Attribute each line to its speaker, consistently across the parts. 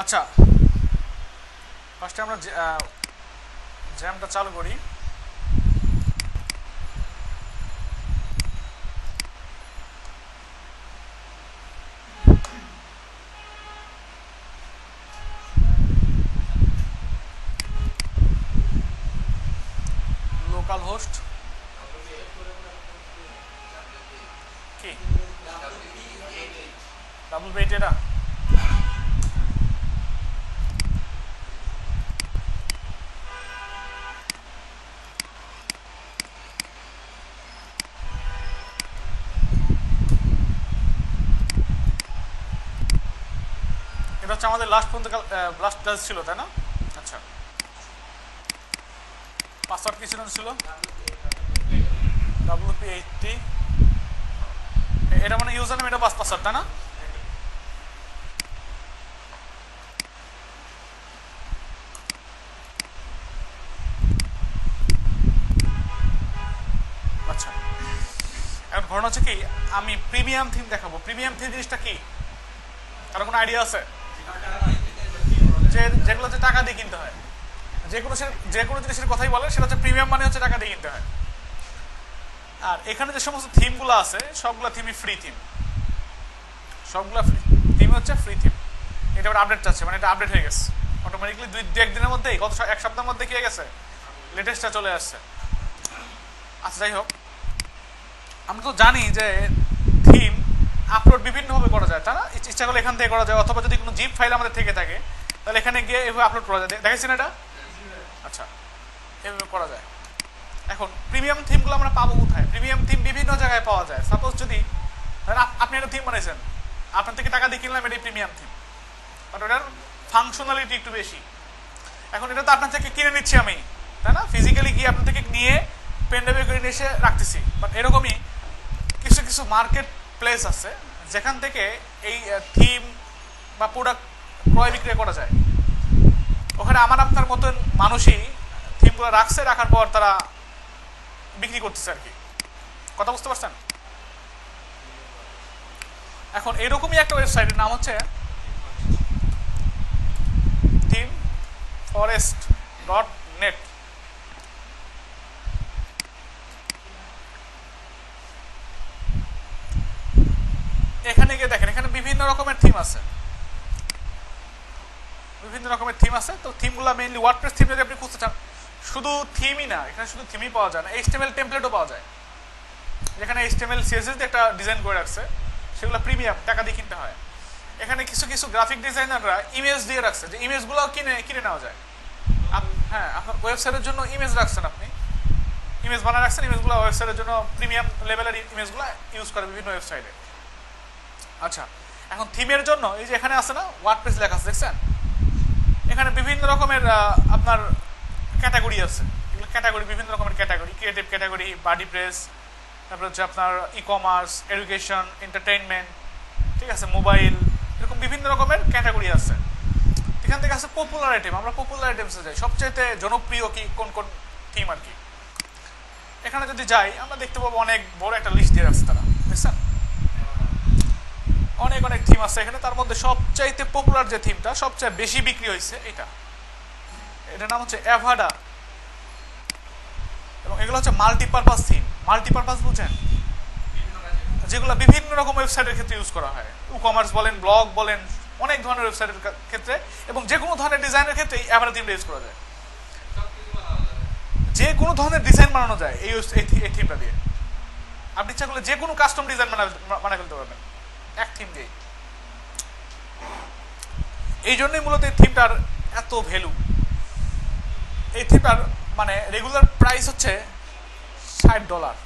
Speaker 1: আচ্ছা, ফার্স্টে আমরা জ্যামটা চালু করি। লোকাল হোস্ট কি ডাবল বেট এটা এটা হচ্ছে আমাদের লাস্ট পর্যন্ত লাস্ট ক্লাস ছিল, তাই না? আচ্ছা, পাসওয়ার্ড কি ছিল? WP80। এটা মানে ইউজার নেম, এটা পাসওয়ার্ড, তাই না? আচ্ছা, এখন ঘটনা হচ্ছে কি, আমি প্রিমিয়াম থিম দেখাবো। প্রিমিয়াম থিম জিনিসটা কি, কারো কোনো আইডিয়া আছে? যেগুলো হচ্ছে টাকা দিয়ে কিনতে হয়, যে কোনো জিনিসের কথাই বলে সেটা হচ্ছে প্রিমিয়াম, মানে হচ্ছে টাকা দিয়ে কিনতে হয়। আর এখানে যে সমস্ত থিমগুলো আছে সবগুলো থিমই ফ্রি থিম, সবগুলো ফ্রি থিম হচ্ছে ফ্রি থিম। এটা আবার আপডেট চাচ্ছে, মানে এটা আপডেট হয়ে গেছে অটোমেটিকলি দু একদিনের মধ্যেই, গত এক সপ্তাহের মধ্যে কি হয়ে গেছে, লেটেস্টটা চলে আসছে। আচ্ছা, যাই হোক, আমরা তো জানি যে থিম আপলোড বিভিন্নভাবে করা যায়, তাই না? ইচ্ছা করলে এখান থেকে করা যায়, অথবা যদি কোনো জিপ ফাইল আমাদের থেকে থাকে তাহলে এখানে গিয়ে এভাবে আপলোড করা যায়। দেখেছেন এটা? আচ্ছা, এভাবে করা যায়। এখন প্রিমিয়াম থিমগুলো আমরা পাবো কোথায়? প্রিমিয়াম থিম বিভিন্ন জায়গায় পাওয়া যায়। সাপোজ যদি আপনি একটা থিম বানাইছেন, আপনার থেকে টাকা দিয়ে কিনলাম, এটাই প্রিমিয়াম থিম, বাট ওটার ফাংশনালিটি একটু বেশি। এখন এটা তো আপনার থেকে কিনে নিচ্ছি আমি, তাই না? ফিজিক্যালি গিয়ে আপনার থেকে নিয়ে পেনড্রাইভে করে নিয়ে এসে রাখতেছি। বাট এরকমই কিছু কিছু মার্কেট প্লেস আছে যেখান থেকে এই থিম বা প্রোডাক্ট ক্রয় বিক্রয় করা যায়। ওখানে আমার আপনার মতন মানুষই থিমগুলো রাখছে, রাখার পর তারা বিক্রি করতেছে আর কি। কথা বুঝতে পারছেন? এখন এরকমই একটা ওয়েবসাইটের নাম হচ্ছে themeforest.net। এখানে গিয়ে দেখেন, এখানে বিভিন্ন রকমের থিম আছে, বিভিন্ন রকমের থিম আছে। তো থিমগুলো মেইনলি ওয়ার্ডপ্রেস থিম যদি আপনি খুঁজতে চান, শুধু থিমই না, এখানে শুধু থিমই পাওয়া যায় না, HTML টেমপ্লেটও পাওয়া যায়। যেখানে HTML CSS দিয়ে একটা ডিজাইন করে রাখছে, সেগুলো প্রিমিয়াম, টাকা দিয়ে কিনতে হয়। এখানে কিছু কিছু গ্রাফিক ডিজাইনাররা ইমেজ দিয়ে রাখছে, যে ইমেজগুলো কিনে নেওয়া যায়। হ্যাঁ, আপনার ওয়েবসাইটের জন্য ইমেজ রাখছেন, আপনি ইমেজ বানায় রাখছেন, ইমেজগুলো ওয়েবসাইটের জন্য প্রিমিয়াম লেভেলের ইমেজগুলো ইউজ করে বিভিন্ন ওয়েবসাইটে। আচ্ছা, এখন থিমের জন্য এই যে এখানে আছে না, ওয়ার্ডপ্রেস লেখা আছে, দেখছেন? এখানে বিভিন্ন রকমের আপনার ক্যাটাগরি আছে। এগুলো ক্যাটাগরি, বিভিন্ন রকমের ক্যাটাগরি, ক্রিয়েটিভ ক্যাটাগরি, বাডি প্রেস, তারপর হচ্ছে আপনার ই কমার্স, এডুকেশন, এন্টারটেইনমেন্ট, ঠিক আছে, মোবাইল, এরকম বিভিন্ন রকমের ক্যাটাগরি আছে। এখান থেকে আছে পপুলার আইটেম। আমরা পপুলার আইটেমসে যাই, সবচেয়ে জনপ্রিয় কি কোন কোন থিম আর কি। এখানে যদি যাই আমরা দেখতে পাবো অনেক বড় একটা লিস্ট দিয়ে রাখছে তারা, দেখছেন? অনেক অনেক থিম আছে এখানে। তার মধ্যে সবচাইতে পপুলার যে থিমটা সবচেয়ে বেশি বিক্রি হয়েছে, এটার নাম হচ্ছে অ্যাভাডা। এবং এগুলো হচ্ছে মাল্টিপারপাস থিম। মাল্টিপারপাস বুঝেন? যেগুলো বিভিন্ন রকম ওয়েবসাইটের ক্ষেত্রে ইউজ করা হয়। ই কমার্স বলেন, ব্লগ বলেন, অনেক ধরনের ওয়েবসাইটের ক্ষেত্রে, এবং যে কোনো ধরনের ডিজাইনের ক্ষেত্রে এই অ্যাভাডা থিমটা ইউজ করা যায়। যে কোনো ধরনের ডিজাইন বানানো যায় এই থিমটা দিয়ে। আপনি ইচ্ছা করলে যে কোনো কাস্টম ডিজাইন বানায় ফেলতে পারবেন এক থিম দিয়ে। এই জন্যই মূলত এই থিমটার এত ভ্যালু। এই থিমটার মানে রেগুলার প্রাইস হচ্ছে $60।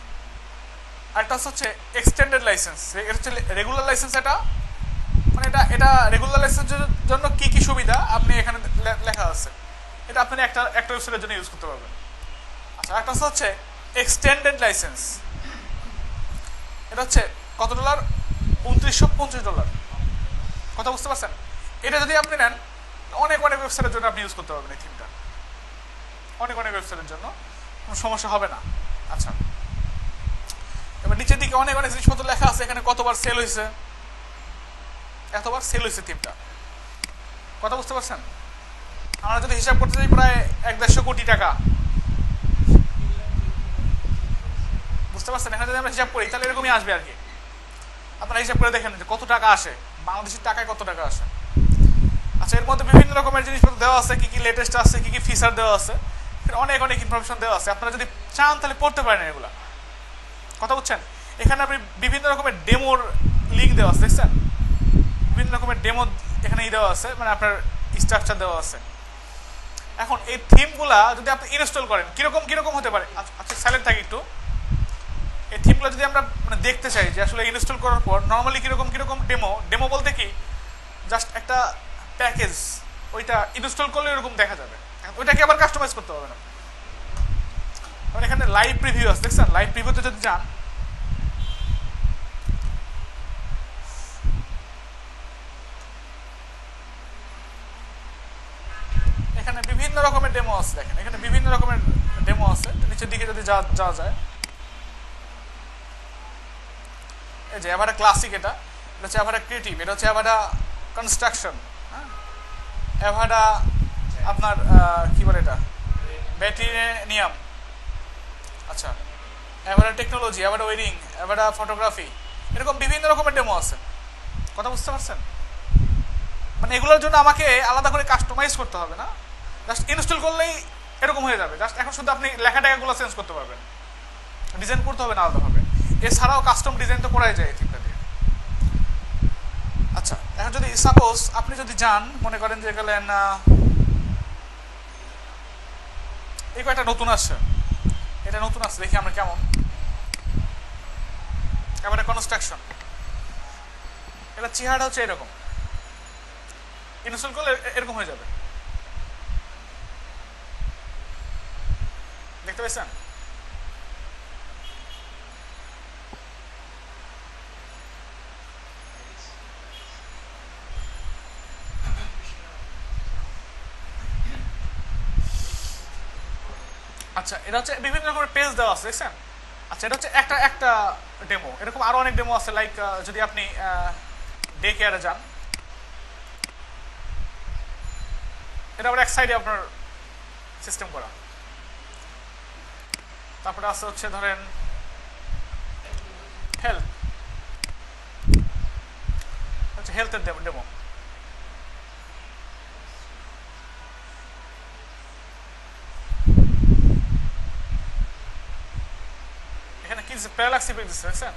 Speaker 1: আর এটা হচ্ছে এক্সটেন্ডেড লাইসেন্স। এটা হচ্ছে রেগুলার লাইসেন্স। এটা মানে এটা রেগুলার লাইসেন্সের জন্য কি কি সুবিধা আপনি এখানে লেখা আছে, এটা আপনি একটা ওয়েবসাইটের জন্য ইউজ করতে পারবেন। আচ্ছা, একটা হচ্ছে এক্সটেন্ডেড লাইসেন্স। এটা হচ্ছে কত ডলার? $2950। কথা বুঝতে পারছেন? এটা যদি আপনি নেন, অনেক অনেক ওয়েবসাইটের জন্য আপনি ইউজ করতে পারবেন এই থিমটা, অনেক অনেক ওয়েবসাইটের জন্য, কোনো সমস্যা হবে না। আচ্ছা, এবার নিচের দিকে অনেক অনেক জিনিসপত্র লেখা আছে। এখানে কতবার সেল হয়েছে, এতবার সেল হয়েছে থিমটা। কথা বুঝতে পারছেন? আমরা যদি হিসাব করতে চাই প্রায় 1-1.5 কোটি টাকা, বুঝতে পারছেন? এখানে যদি আমরা হিসাব করি তাহলে এরকমই আসবে আর কি। আপনারা হিসাব করে দেখেন যে কত টাকা আসে, বাংলাদেশের টাকায় কত টাকা আসে। আচ্ছা, এর মধ্যে বিভিন্ন রকমের জিনিসপত্র দেওয়া আছে, কি কি লেটেস্ট আছে, কি কি ফিচার দেওয়া আছে, অনেক অনেক ইনফরমেশন দেওয়া আছে। আপনারা যদি চান তাহলে পড়তে পারেন এগুলা। কথা বুঝছেন? এখানে আপনি বিভিন্ন রকমের ডেমোর লিঙ্ক দেওয়া আছে, দেখছেন? বিভিন্ন রকমের ডেমো এখানে দেওয়া আছে, মানে আপনার স্ট্রাকচার দেওয়া আছে। এখন এই থিমগুলা যদি আপনি ইনস্টল করেন কিরকম কিরকম হতে পারে। আচ্ছা, সাইলেন্ট থাকি একটু। এই থিমগুলো যদি আমরা মানে দেখতে চাই যে আসলে ইনস্টল করার পর নর্মালি কিরকম কিরকম ডেমো বলতে কি, জাস্ট একটা প্যাকেজ, ওইটা ইনস্টল করলে এরকম দেখা যাবে। ওইটাকে আবার কাস্টমাইজ করতে হবে না। কারণ এখানে লাইভ প্রিভিউ আছে, দেখছেন? লাইভ প্রিভিউতে যদি যান, এখানে বিভিন্ন রকমের ডেমো আছে। দেখেন এখানে বিভিন্ন রকমের ডেমো আছে। নিচের দিকে যদি যাওয়া যায়, এই যে অ্যাভাডা ক্লাসিক, এটা হচ্ছে অ্যাভাডা ক্রিয়েটিভ, এটা হচ্ছে অ্যাভাডা কনস্ট্রাকশন, হ্যাঁ, অ্যাভাডা আপনার কি বলে এটা, ব্যাটিনিয়াম, আচ্ছা, Avada technology, Avada wedding, Avada photography, এরকম বিভিন্ন রকমের ডেমো আছে। কথা বুঝতে পারছেন? মানে এগুলোর জন্য আমাকে আলাদা করে কাস্টমাইজ করতে হবে না, জাস্ট ইনস্টল করলেই এরকম হয়ে যাবে। জাস্ট এখন শুধু আপনি লেখা টাকাগুলো চেঞ্জ করতে পারবেন, ডিজাইন করতে হবে না আলাদাভাবে। এছাড়াও কাস্টম ডিজাইন তো করাই যায় থিমটা দিয়ে। আচ্ছা, এখন যদি সাপোজ আপনি যদি যান, মনে করেন যে গেলেন এই কয়েকটা নতুন আসছে, এটা নতুন আসছে, দেখি আমরা কেমন। এবারে কনস্ট্রাকশন, এটা চেহারাটা হচ্ছে এরকম, ইনস্টল করলে এরকম হয়ে যাবে, দেখতে পাচ্ছেন? আচ্ছা, এটা হচ্ছে বিভিন্ন রকমের পেজ দেওয়া আছে, দেখছেন? আচ্ছা, এটা হচ্ছে একটা একটা ডেমো, এরকম আরো অনেক ডেমো আছে। লাইক যদি আপনি ডে কেয়ারে যান, এটা আবার এক সাইডে আপনার সিস্টেম করা। তারপরে আছে হচ্ছে ধরেন হেলথ, হচ্ছে হেলথের ডেমো। এখানে কি প্যারালাক্সি পেজ দিচ্ছে, দেখছেন?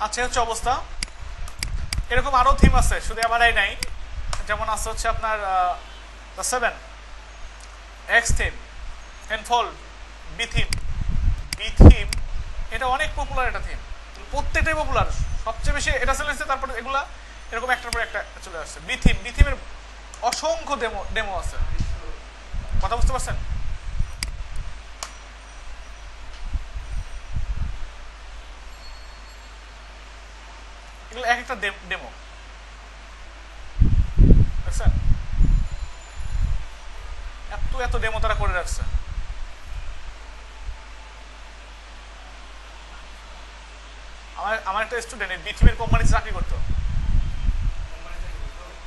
Speaker 1: আচ্ছা, হচ্ছে অবস্থা। এরকম আরো থিম আছে, শুধু আমারই নাই। যেমন আছে হচ্ছে আপনার 7 এক্স থিম, এনফোল্ড, বি থিম, এটা অনেক পপুলার একটা থিম, প্রত্যেকটাই পপুলার, সবচেয়ে বেশি এটা চলেছে। তারপরে এগুলা এরকম একটার পর একটা চলে আসছে। বি থিমের অসংখ্য ডেমো আছে। কথা বুঝতে পারছেন? এগুলো এক একটা ডেমো, দেখছেন? এত ডেমো তারা করে রাখছে। আমার একটা স্টুডেন্ট বি থিমের কোম্পানিতে চাকরি করতো।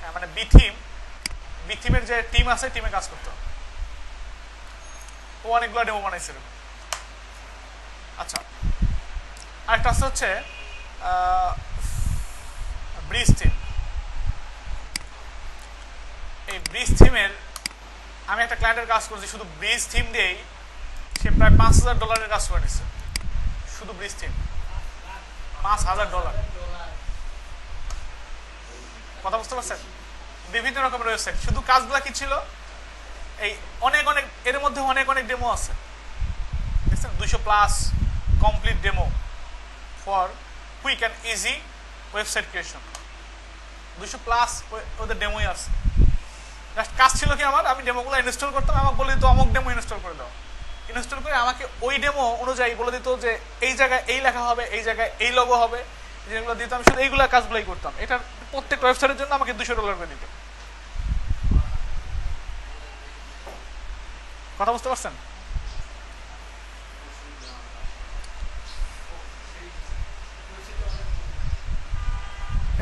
Speaker 1: হ্যাঁ, মানে বি থিমের যে টিম আছে, টিমে কাজ করতো। ও অনেকগুলো ডেমো বানাইছিল। আচ্ছা, আরেকটা আছে হচ্ছে ব্রিজ থিম। এই ব্রিজ থিমের আমি একটা ক্লায়েন্টের কাজ করছি, শুধু ব্রিজ থিম দিয়েই সে প্রায় $5,000 কাজ করে নিচ্ছে। শুধু ব্রিজ থিম $5,000। কথা বুঝতে পারছেন? বিভিন্ন রকমের ওয়েবসাইট, শুধু কাজগুলো কি ছিল, এই অনেক অনেক, এর মধ্যে অনেক অনেক ডেমো আছে, দেখছেন? 200+ complete demo for quick and easy website creation. 200+ ওদের ডেমোই আছে। জাস্ট কাজ ছিল কি আমার, আমি ডেমোগুলো ইনস্টল করতাম, আমাকে বলে দিত অমুক ডেমো ইনস্টল করে দাও। ইনস্টল করে আমাকে ওই ডেমো অনুযায়ী বলে দিত যে এই জায়গায় এই লেখা হবে, এই জায়গায় এই লোগো হবে, যেগুলো দিত আমি শুধু এইগুলো কাজগুলোই করতাম। এটার প্রত্যেকটা ওয়েবসাইটের জন্য আমাকে $200 করে দিত। কথা বুঝতে পারছেন?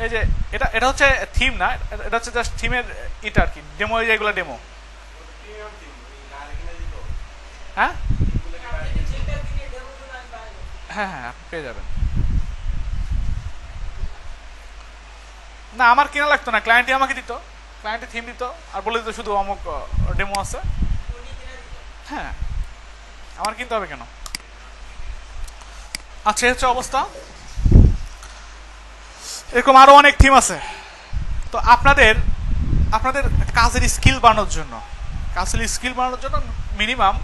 Speaker 1: এই যে এটা এটা হচ্ছে থিম না, এটা হচ্ছে জাস্ট থিমের এটা আর কি, ডেমো, এইগুলো ডেমো। হ্যাঁ হ্যাঁ হ্যাঁ আপনি পেয়ে যাবেন। না আমার কেনা লাগতো না, ক্লায়েন্টই আমাকে দিত, ক্লায়েন্টে থিম দিত আর বলে দিত শুধু অমুক ডেমো আছে। হ্যাঁ আমার কিনতে হবে কেন। আচ্ছা এই হচ্ছে অবস্থা। এরকম আরো অনেক থিম আছে। তো আপনাদের আপনাদের কাজের স্কিল বাড়ানোর জন্য, মিনিমাম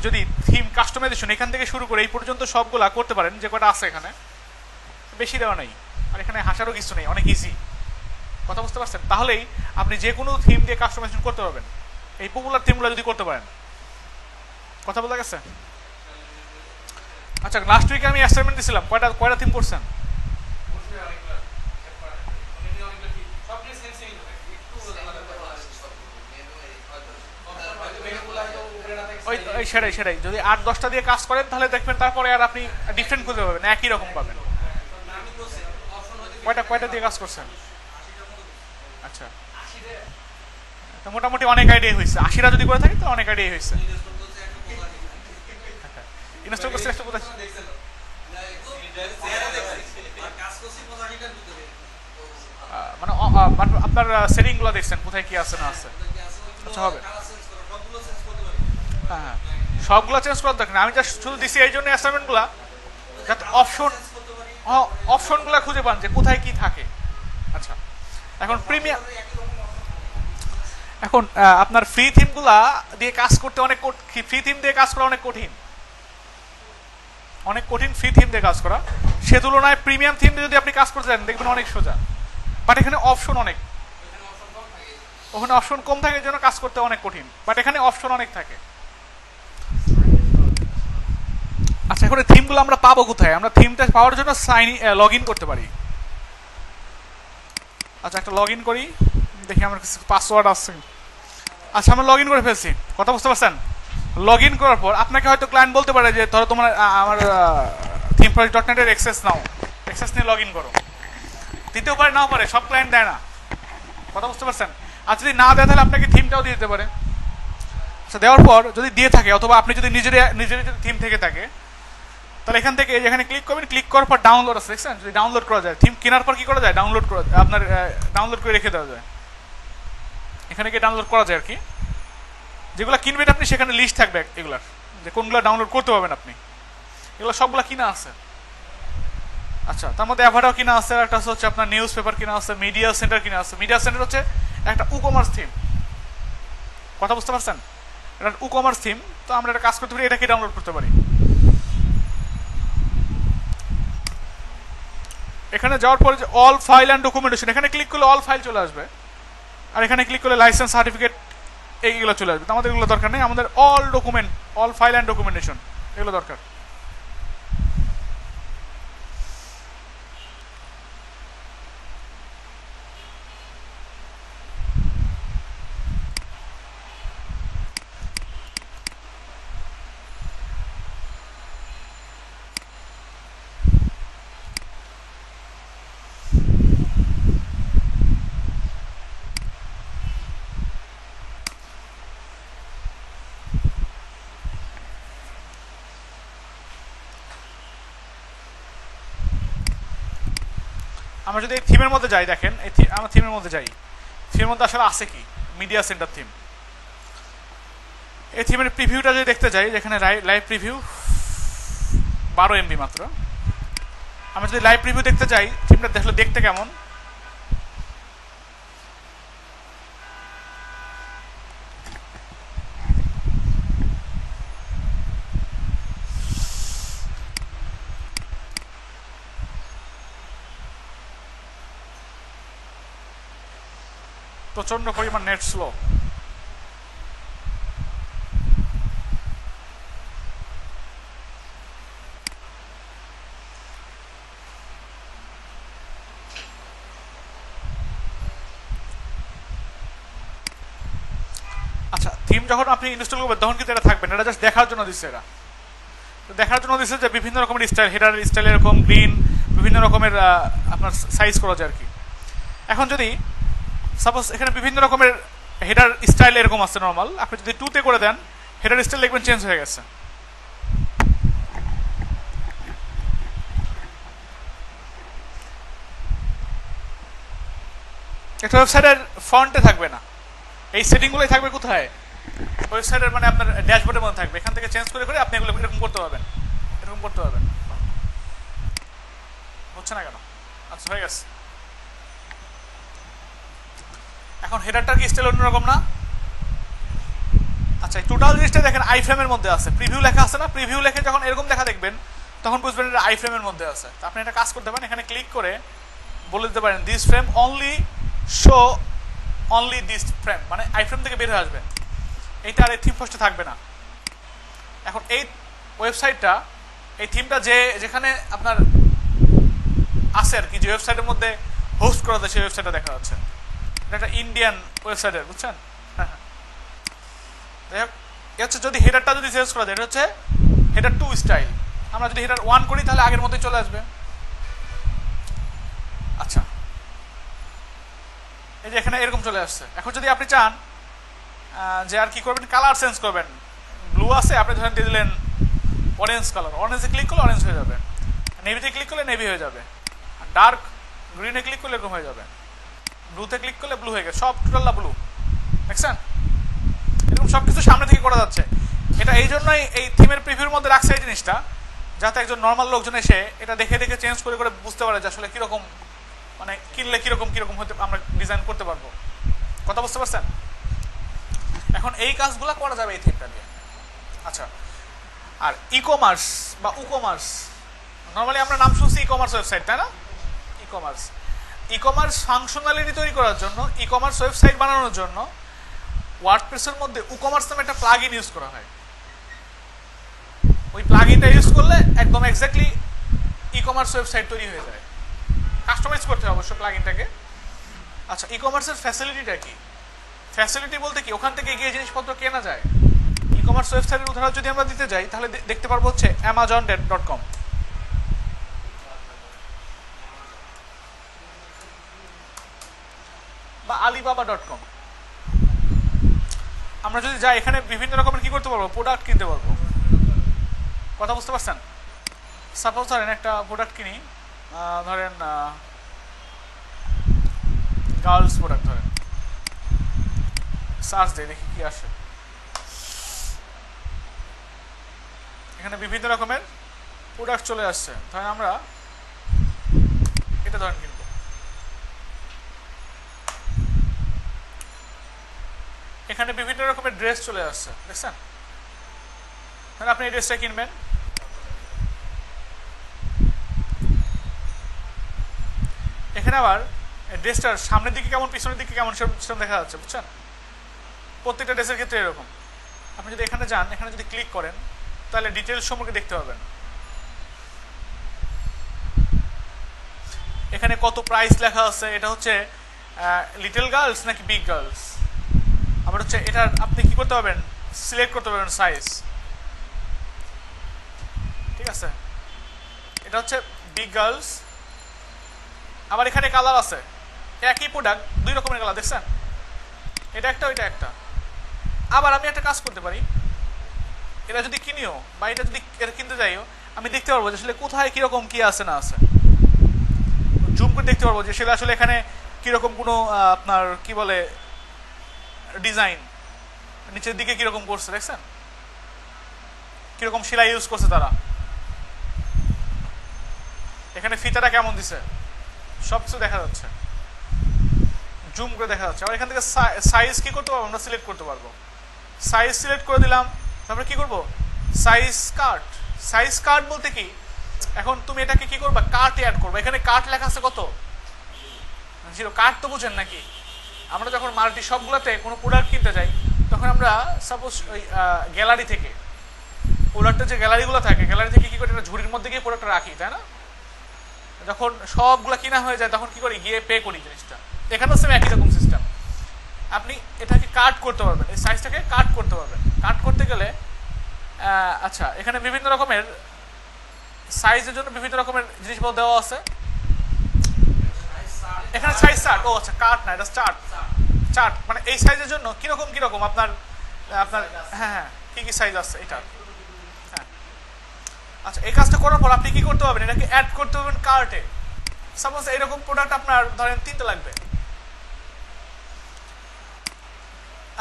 Speaker 1: যদি থিম কাস্টমাইজেশন এখান থেকে শুরু করে এই পর্যন্ত সবগুলা করতে পারেন, যে কটা আছে এখানে, বেশি দেওয়া নেই আর এখানে হাসারও কিছু নেই, অনেক ইজি। কথা বুঝতে পারছেন? তাহলেই আপনি যে কোনো থিম দিয়ে কাস্টমাইজেশন করতে পারবেন, এই পপুলার থিমগুলো যদি করতে পারেন। কথা বলা গেছে? আচ্ছা লাস্ট উইকে আমি অ্যাসাইনমেন্ট দিয়েছিলাম, কয়টা থিম করছেন? ওই সেটাই যদি 8-10টা দিয়ে কাজ করেন তাহলে দেখবেন তারপরে আর আপনি ডিফারেন্ট খুঁজে পাবেন, একই রকম পাবেন। কয়টা দিয়ে কাজ করছেন? আচ্ছা তো মোটামুটি অনেক আইডিয়া হয়েছে। 80টা যদি করে থাকি তো অনেক আইডিয়া হয়েছে। ইনস্টল করছে একটা কোথায়, মানে আপনার সেটিং গুলো দেখছেন কোথায় কি আছে না আছে? আচ্ছা হবে, হ্যাঁ হ্যাঁ সবগুলো চেঞ্জ করার দরকার নেই। আমি জাস্ট শুধু দিছি এই জন্য অ্যাসাইনমেন্টগুলো, যাতে অপশনগুলো খুঁজে পান যে কোথায় কি থাকে। আচ্ছা এখন প্রিমিয়াম, এখন আপনার ফ্রি থিমগুলা দিয়ে কাজ করতে অনেক ফ্রি থিম দিয়ে কাজ করা অনেক কঠিন, ফ্রি থিম দিয়ে কাজ করা। সে তুলনায় প্রিমিয়াম থিম দিয়ে যদি আপনি কাজ করতে চান দেখবেন অনেক সোজা, বাট এখানে অপশন অনেক, ওখানে অপশন কম থাকে এই জন্য কাজ করতে অনেক কঠিন, বাট এখানে অপশন অনেক থাকে। আচ্ছা এখন থিমগুলো আমরা পাবো কোথায়? আমরা থিমটা পাওয়ার জন্য লগ ইন করতে পারি। আচ্ছা একটা লগ ইন করি, দেখি আমার কাছে পাসওয়ার্ড আছে। আচ্ছা আমরা লগ ইন করে ফেলছি। কথা বুঝতে পারছেন? লগ ইন করার পর আপনাকে হয়তো ক্লায়েন্ট বলতে পারে যে ধরো তোমার আমার থিম প্রজেক্ট ডট নেটের অ্যাক্সেস নাও, অ্যাক্সেস নিয়ে লগ ইন করো। দিতেও পারে নাও পারে, সব ক্লায়েন্ট দেয় না। কথা বুঝতে পারছেন? আর যদি না দেয় তাহলে আপনাকে থিমটাও দিয়ে দিতে পারে। আচ্ছা দেওয়ার পর যদি দিয়ে থাকে, অথবা আপনি যদি নিজের যদি থিম থেকে থাকে, তাহলে এখান থেকে এখানে ক্লিক করবেন, ক্লিক করার পর ডাউনলোড আছে দেখছেন, যদি ডাউনলোড করা যায়, থিম কেনার পর কি করা যায়, ডাউনলোড করা, আপনার ডাউনলোড করে রেখে দেওয়া যায়। এখানে গিয়ে ডাউনলোড করা যায় আর কি। যেগুলো কিনবেন আপনি সেখানে লিস্ট থাকবে এগুলার, যে কোনগুলো ডাউনলোড করতে পারবেন আপনি, এগুলো সবগুলো কিনা আছে। আচ্ছা তার মধ্যে অ্যাভাটাও কিনা আছে, একটা হচ্ছে আপনার নিউজ পেপার কিনা আছে, মিডিয়া সেন্টার কিনা আছে। মিডিয়া সেন্টার হচ্ছে একটা ই-কমার্স থিম। কথা বুঝতে পারছেন? এটা ই-কমার্স থিম, তো আমরা একটা কাজ করতে পারি, এটাকে ডাউনলোড করতে পারি। এখানে যাওয়ার পরে যে অল ফাইল অ্যান্ড ডকুমেন্টেশন, এখানে ক্লিক করলে অল ফাইল চলে আসবে, আর এখানে ক্লিক করলে লাইসেন্স সার্টিফিকেট এইগুলো চলে আসবে। আমাদের এগুলো দরকার নেই, আমাদের all document, all file and documentation এগুলো দরকার। আমরা যদি এই থিমের মধ্যে যাই, দেখেন আমরা থিমের মধ্যে যাই, থিমের মধ্যে আসলে আছে কি, মিডিয়া সেন্টার থিম। এই থিমের প্রিভিউটা যদি দেখতে যাই, যেখানে লাইভ প্রিভিউ 12 MB মাত্র। আমরা যদি লাইভ প্রিভিউ দেখতে যাই, থিমটা দেখলে দেখতে কেমন, প্রচন্ড পরিমাণ নেট স্লো। আচ্ছা থিম যখন আপনি ইনস্টল করবেন তখন কিন্তু এটা থাকবে না, এটা জাস্ট দেখার জন্য দিচ্ছে। এরা দেখার জন্য দিচ্ছে যে বিভিন্ন রকমের স্টাইল, হেডার স্টাইল এরকম গ্রিন, বিভিন্ন রকমের আপনার সাইজ করা যায় আর কি। এখন যদি সাপোজ এখানে বিভিন্ন রকমের হেডার স্টাইল এরকম আছে নর্মাল, আপনি যদি 2 তে করে দেন হেডার স্টাইল দেখবেন চেঞ্জ হয়ে গেছে। একটা ওয়েবসাইটের ফন্টে থাকবে না, এই সেটিংগুলোই থাকবে কোথায়, ওয়েবসাইটের মানে আপনার ড্যাশবোর্ডের মধ্যে থাকবে। এখান থেকে চেঞ্জ করে করে আপনি এগুলো এরকম করতে পারবেন, এরকম করতে পারবেন। হচ্ছে না কেন? আচ্ছা হয়ে গেছে। এখন হেডারটার কি স্টাইল অন্যরকম না? আচ্ছা এই টোটাল জিনিসটা দেখেন আই ফ্রেমের মধ্যে আছে, প্রিভিউ লেখা আছে না, প্রিভিউ লেখে যখন এরকম দেখা দেখবেন তখন বুঝবেন এটা আই ফ্রেমের মধ্যে আছে। তো আপনি একটা কাজ করতে পারেন, এখানে ক্লিক করে বলে দিতে পারেন this frame only show only this frame, মানে আই ফ্রেম থেকে বের হয়ে আসবে, এইটা আর এই থিম ফার্স্টে থাকবে না। এখন এই ওয়েবসাইটটা, এই থিমটা যেখানে আপনার আছে আর কি, যে ওয়েবসাইটের মধ্যে হোস্ট করা যায় সেই ওয়েবসাইটটা দেখা যাচ্ছে। এটা একটা ইন্ডিয়ান ওয়েবসাইটের, বুঝছেন? হ্যাঁ হ্যাঁ, যাই হোক এ হচ্ছে যদি হেডারটা যদি চেঞ্জ করা যায়, এটা হচ্ছে হেডার 2 স্টাইল। আমরা যদি হেডার 1 করি তাহলে আগের মতোই চলে আসবে। আচ্ছা এই যে এখানে এরকম চলে আসছে। এখন যদি আপনি চান যে আর কি করবেন, কালার চেঞ্জ করবেন, ব্লু আছে আপনি ধরেন দিয়ে দিলেন অরেঞ্জ কালার, অরেঞ্জে ক্লিক করলে অরেঞ্জ হয়ে যাবে, নেভিতে ক্লিক করলে নেভি হয়ে যাবে, ডার্ক গ্রিনে ক্লিক করলে এরকম হয়ে যাবে, ব্লুতে ক্লিক করলে ব্লু হয়ে গেছে, সব টোটাল ব্লু। দেখছেন এরকম সব কিছু সামনে থেকে করা যাচ্ছে। এটা এই জন্যই এই থিমের প্রিভিউর মধ্যে রাখছে এই জিনিসটা, যাতে একজন নর্মাল লোকজন এসে এটা দেখে দেখে চেঞ্জ করে করে বুঝতে পারে যে আসলে কীরকম, মানে কিনলে কীরকম কীরকম হতে আমরা ডিজাইন করতে পারবো। কথা বুঝতে পারছেন? এখন এই কাজগুলো করা যাবে এই থিমটা দিয়ে। আচ্ছা আর ই কমার্স বা উকমার্স, নর্মালি আমরা নাম শুনছি ই কমার্স ওয়েবসাইট, তাই না? E commerce, e commerce functionality তৈরি করার জন্য, ই কমার্স ওয়েবসাইট বানানোর জন্য ওয়ার্ডপ্রেসের মধ্যে উকমার্স নামে একটা প্লাগইন ইউজ করা হয়। ওই প্লাগইনটা ইউজ করলে একদম এক্স্যাক্টলি ই কমার্স ওয়েবসাইট তৈরি হয়ে যায়। কাস্টমাইজ করতে হবে অবশ্য প্লাগইনটাকে। আচ্ছা ই কমার্সের ফ্যাসিলিটিটা কি? ফ্যাসিলিটি বলতে কি, ওখান থেকে গিয়ে জিনিসপত্র কেনা যায়। ই কমার্স ওয়েবসাইটের উদাহরণ যদি আমরা দিতে যাই তাহলে দেখতে পারবো হচ্ছে amazon.com, বা alibaba.com। আমরা যদি যাই এখানে বিভিন্ন রকমের কি করতে পারবো, প্রোডাক্ট কিনতে পারবো। কথা বুঝতে পারছেন? সাপোজ ধরেন একটা প্রোডাক্ট কিনি, ধরেন গার্লস প্রোডাক্ট, ধরেন সার্চ দিই দেখি কি আসে। এখানে বিভিন্ন রকমের প্রোডাক্ট চলে আসছে, ধরেন আমরা এটা ধরেন কিনবো। এখানে বিভিন্ন রকমের ড্রেস চলে আসছে, দেখছেন? ধরেন আপনি এই ড্রেসটা কিনবেন, এখানে আবার ড্রেসটার সামনের দিকে কেমন পিছনের দিকে কেমন সেরকম দেখা যাচ্ছে, বুঝছেন? প্রত্যেকটা ড্রেসের ক্ষেত্রে এরকম। আপনি যদি এখানে যান, এখানে যদি ক্লিক করেন তাহলে ডিটেলস সম্পর্কে দেখতে পাবেন। এখানে কত প্রাইস লেখা আছে, এটা হচ্ছে লিটল গার্লস নাকি বিগ গার্লস। আবার হচ্ছে এটার আপনি কি করতে পারবেন, সিলেক্ট করতে পারবেন সাইজ, ঠিক আছে? এটা হচ্ছে বিগ গার্লস। আবার এখানে কালার আছে, একই প্রোডাক্ট দুই রকমের কালার, দেখছেন? এটা একটা ওইটা একটা। আবার আমি একটা কাজ করতে পারি, এটা যদি কিনিও বা এটা যদি এটা কিনতে যাইও, আমি দেখতে পারবো যে আসলে কোথায় কিরকম কি আছে না আছে, জুম করে দেখতে পারবো যে সেটা আসলে এখানে কিরকম কোনো আপনার কি বলে ডিজাইন নিচের দিকে কিরকম করছে, দেখছেন? কিরকম সেলাই ইউজ করছে তারা, এখানে ফিতাটা কেমন দিছে, সব কিছু দেখা যাচ্ছে, জুম করে দেখা যাচ্ছে। আবার এখান থেকে সাইজ কি করতে পারবো, আমরা সিলেক্ট করতে পারবো। সাইজ সিলেক্ট করে দিলাম, তারপরে কি করব, সাইজ কার্ট। সাইজ কার্ট বলতে কি, এখন তুমি এটাকে কি করবা, কার্টে অ্যাড করবে। এখানে কার্ট লেখা আছে কত, 0। কার্ট তো বুঝেন নাকি? আমরা যখন মাল্টি শপগুলোতে কোনো প্রোডাক্ট কিনতে যাই তখন আমরা সাপোজ ওই গ্যালারি থেকে প্রোডাক্টের যে গ্যালারিগুলো থাকে, গ্যালারি থেকে কি করি, একটা ঝুড়ির মধ্যে গিয়ে প্রোডাক্টটা রাখি, তাই না? যখন সবগুলো কিনা হয়ে যায় তখন কি করি, গিয়ে পে করি জিনিসটা। এখানেও সেম একই রকম সিস্টেম। আপনি এটাকে কাট করতে পারবেন, এই সাইজটাকে কাট করতে পারবেন। কাট করতে গেলে আচ্ছা এখানে বিভিন্ন রকমের সাইজের জন্য বিভিন্ন রকমের জিনিসপত্র দেওয়া আছে। এখানে সাইজ চার্ট, ও আচ্ছা কার্ট না, এটা চার্ট। চার্ট মানে এই সাইজের জন্য কিরকম কিরকম আপনার আপনার হ্যাঁ হ্যাঁ কি কি সাইজ আছে এটা। হ্যাঁ আচ্ছা, এই কাজটা করার পর আপনি কি করতে পারবেন, এটাকে অ্যাড করতে পারবেন কার্টে। সাপোজ এরকম প্রোডাক্ট আপনার ধরেন 3টা লাগবে।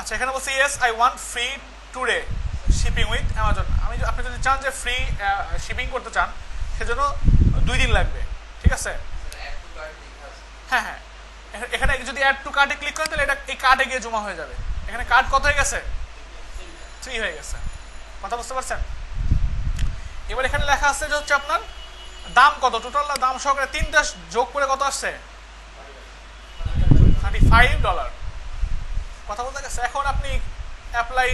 Speaker 1: আচ্ছা এখানে বলছি yes I want free today shipping with Amazon. আপনি যদি চান যে ফ্রি শিপিং করতে চান সেজন্য 2 দিন লাগবে, ঠিক আছে। হ্যাঁ হ্যাঁ, এখানে যদি অ্যাড টু কার্টে ক্লিক করেন তাহলে এটা এই কার্টে গিয়ে জমা হয়ে যাবে। এখানে কার্ট কত হয়ে গেছে, 3 হয়ে গেছে। কথা বুঝতে পারছেন? এবার এখানে লেখা আছে যে হচ্ছে আপনার দাম কত, টোটাল দাম সহকারে 3টা যোগ করে কত আসছে, $35। কথা বলতে গেছে। এখন আপনি অ্যাপ্লাই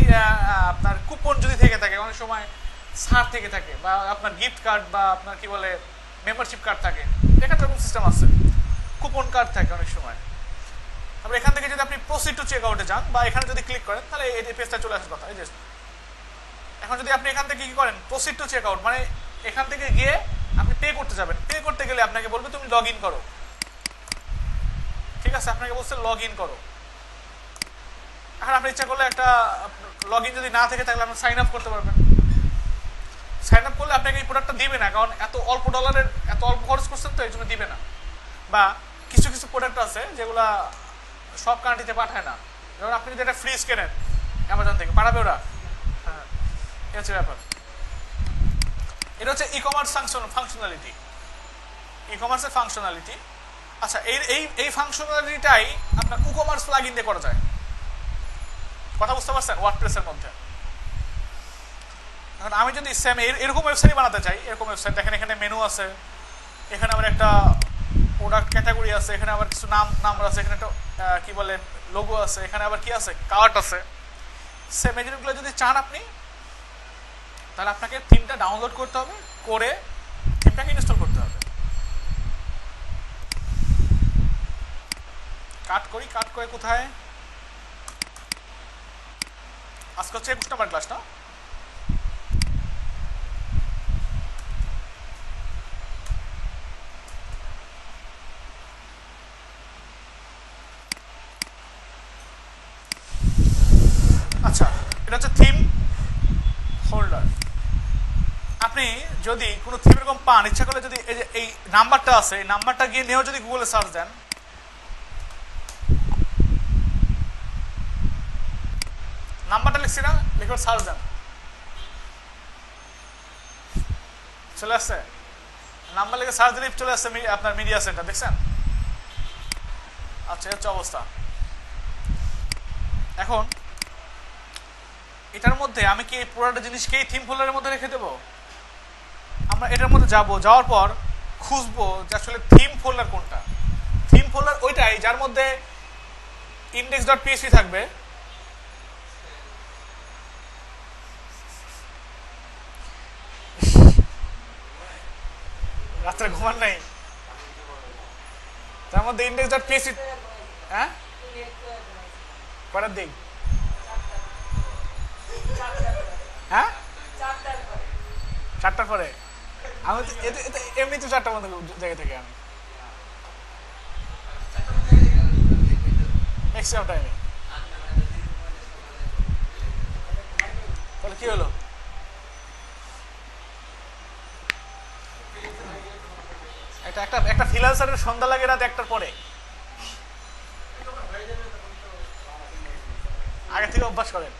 Speaker 1: আপনার কুপন যদি থেকে থাকে, অনেক সময় ছাড় থেকে থাকে, বা আপনার গিফট কার্ড বা আপনার কি বলে মেম্বারশিপ কার্ড থাকে, এখানে এরকম সিস্টেম আছে, কুপন কার্ড থাকে অনেক সময়। তারপর এখান থেকে যদি আপনি প্রসিড টু চেক আউটে যান বা এখানে যদি ক্লিক করেন তাহলে এই পেজটা চলে আসার কথা। এই যে এখন যদি আপনি এখান থেকে কি করেন, প্রসিড টু চেক আউট মানে এখান থেকে গিয়ে আপনি পে করতে যাবেন। পে করতে গেলে আপনাকে বলবে তুমি লগ ইন করো, ঠিক আছে, আপনাকে বলছে লগ ইন করো। এখন আপনি ইচ্ছা করলে একটা লগ ইন যদি না থেকে তাহলে আপনি সাইন আপ করতে পারবেন। সাইন আপ করলে আপনাকে এই প্রোডাক্টটা দিবে না, কারণ এত অল্প ডলারের এত অল্প খরচ করছেন তো এই জন্য দিবে না। বা কিছু কিছু প্রোডাক্ট আছে যেগুলা সব কান্ট্রিতে পাঠায় না, যেমন আপনি যদি একটা ফ্রিজ কেনেন অ্যামাজন থেকে, পাঠাবে ওরা? হ্যাঁ, এই হচ্ছে ব্যাপার। এটা হচ্ছে ই কমার্স ফাংশনালিটি, ই কমার্সের ফাংশনালিটি। আচ্ছা এই ফাংশনালিটিটাই আপনার কুকমার্স প্লাগইন দিয়ে করা যায়। কথা বুঝতে পারছেন? ওয়ার্ডপ্রেসের মধ্যে। এখন আমি যদি সেম এরকম ওয়েবসাইট বানাতে চাই, এরকম ওয়েবসাইট দেখেন, এখানে মেনু আছে, এখানে আবার একটা প্রোডাক্ট ক্যাটাগরি আছে, এখানে আবার কিছু নাম্বার আছে, এখানে একটা কি বলে লোগো আছে, এখানে আবার কি আছে, কার্ট আছে। সেম এই জিনিসগুলো যদি চান আপনি, তাহলে আপনাকে থিমটা ডাউনলোড করতে হবে, করে থিমটাকে ইনস্টল করতে হবে। কাট করে কোথায়, আজকে হচ্ছে 21 নম্বর ক্লাস না? আচ্ছা, এটা হচ্ছে থিম হোল্ডার। আপনি যদি কোনো থিম এরকম পান, ইচ্ছা করলে যদি এই যে এই নাম্বারটা আছে, এই নাম্বারটা গিয়ে নিয়েও যদি গুগলে সার্চ দেন, নাম্বারটা লিখছি না, লিখে সার্চ দেন, চলে আসছে। নাম্বার লিখে সার্চ দিলে চলে আসছে আপনার মিডিয়া সেন্টার, দেখছেন? আচ্ছা, হচ্ছে অবস্থা। এখন এটার মধ্যে আমি কি এই পুরোটা জিনিসকেই থিম ফোল্ডারের মধ্যে রেখে দেবো? আমরা এটার মধ্যে যাওয়ার পর খুঁজবো যে আসলে থিম ফোল্ডার কোনটা। থিম ফোল্ডার ওইটাই যার মধ্যে index.php থাকবে, রাত্রে ঘুমান নাই, তার মধ্যে index.php। হ্যাঁ, কটার দিক? হ্যাঁ, 4টার পরে। আমি এমনি তো 4টার মধ্যে জায়গা থেকে আমি ম্যাক্সিমাম টাইমে। তাহলে কি হলো? একটা ফ্রিল্যান্সারের সন্ধ্যা লাগে রাত 1টার পরে, আগে থেকে অভ্যাস করেন,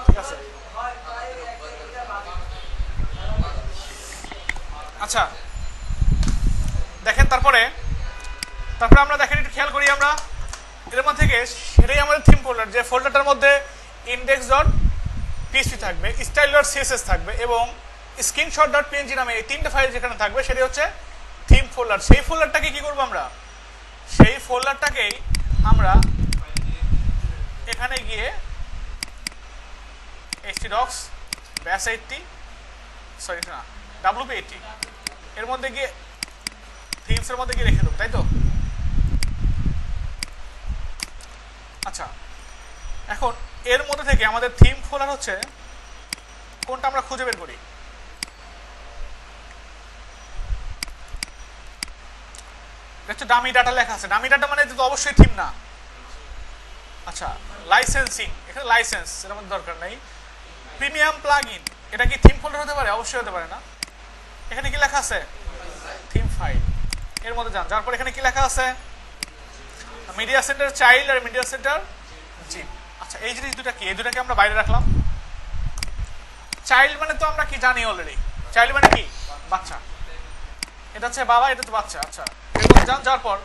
Speaker 1: ঠিক আছে? আচ্ছা দেখেন, তারপরে আমরা দেখেন, একটু খেয়াল করি, আমরা এর মধ্যে থেকে সেটাই আমাদের থিম ফোল্ডার, যে ফোল্ডারটার মধ্যে index.php থাকবে, style.css থাকবে এবং screenshot.png নামে এই 3টে ফাইল যেখানে থাকবে সেটা হচ্ছে থিম ফোল্ডার। সেই ফোল্ডারটাকে কি করবো আমরা, সেই ফোল্ডারটাকেই আমরা এখানে গিয়ে htdocs bash 80 সরি না wp80 এর মধ্যে গিয়ে থিমসের মধ্যে গিয়ে রেখে দেবো, তাই তো? আচ্ছা, এখন এর মধ্যে থেকে আমাদের থিম ফোল্ডার হচ্ছে কোনটা আমরা খুঁজে বের করি। এটা হচ্ছে ডামি ডাটা লেখা আছে। ডামি ডাটা মানে তো অবশ্যই থিম না। আচ্ছা, লাইসেন্সিং, এখানে লাইসেন্স এর মধ্যে দরকার নেই। প্রিমিয়াম প্লাগ ইন, এটা কি থিম ফোল্ডার হতে পারে? অবশ্যই হতে পারে না। এখানে কি লেখা আছে? Theme file. এর মধ্যে যান, যার পর এখানে কি লেখা আছে? মিডিয়া সেন্টার চাইল্ড আর মিডিয়া সেন্টার জিপ। আচ্ছা, এই জিনিস দুটা কি? এই দুটাকে আমরা বাইরে রাখলাম। চাইল্ড মানে তো আমরা কি জানি অলরেডি, চাইল্ড মানে কি? বাচ্চা। এটা হচ্ছে বাবা, এটা তো বাচ্চা। আচ্ছা, এর মধ্যে যান, যাওয়ার পর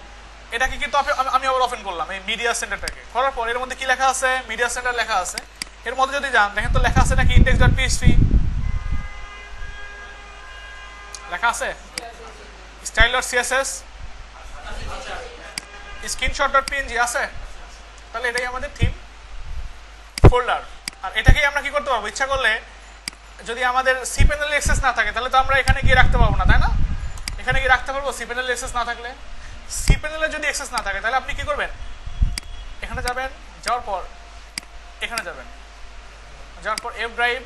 Speaker 1: এটাকে কিন্তু আমি আবার ওপেন করলাম, এই মিডিয়া সেন্টারটাকে করার পর এর মধ্যে কি লেখা আছে? মিডিয়া সেন্টার লেখা আছে। এর মধ্যে যদি যান, দেখেন তো লেখা আছে নাকি index.php লেখা আছে? style.css, screenshot.png আছে। তাহলে এটাই আমাদের থিম ফোল্ডার। আর এটাকেই আমরা কি করতে পারবো? ইচ্ছা করলে যদি আমাদের সি প্যানেল অ্যাক্সেস না থাকে তাহলে তো আমরা এখানে গিয়ে রাখতে পারবো না, তাই না? এখানে গিয়ে রাখতে পারবো সি প্যানেল অ্যাক্সেস না থাকলে? সি প্যানেলে যদি অ্যাক্সেস না থাকে তাহলে আপনি কি করবেন? এখানে যাবেন, যাওয়ার পর এখানে যাবেন, যাওয়ার পর এফ ড্রাইভ,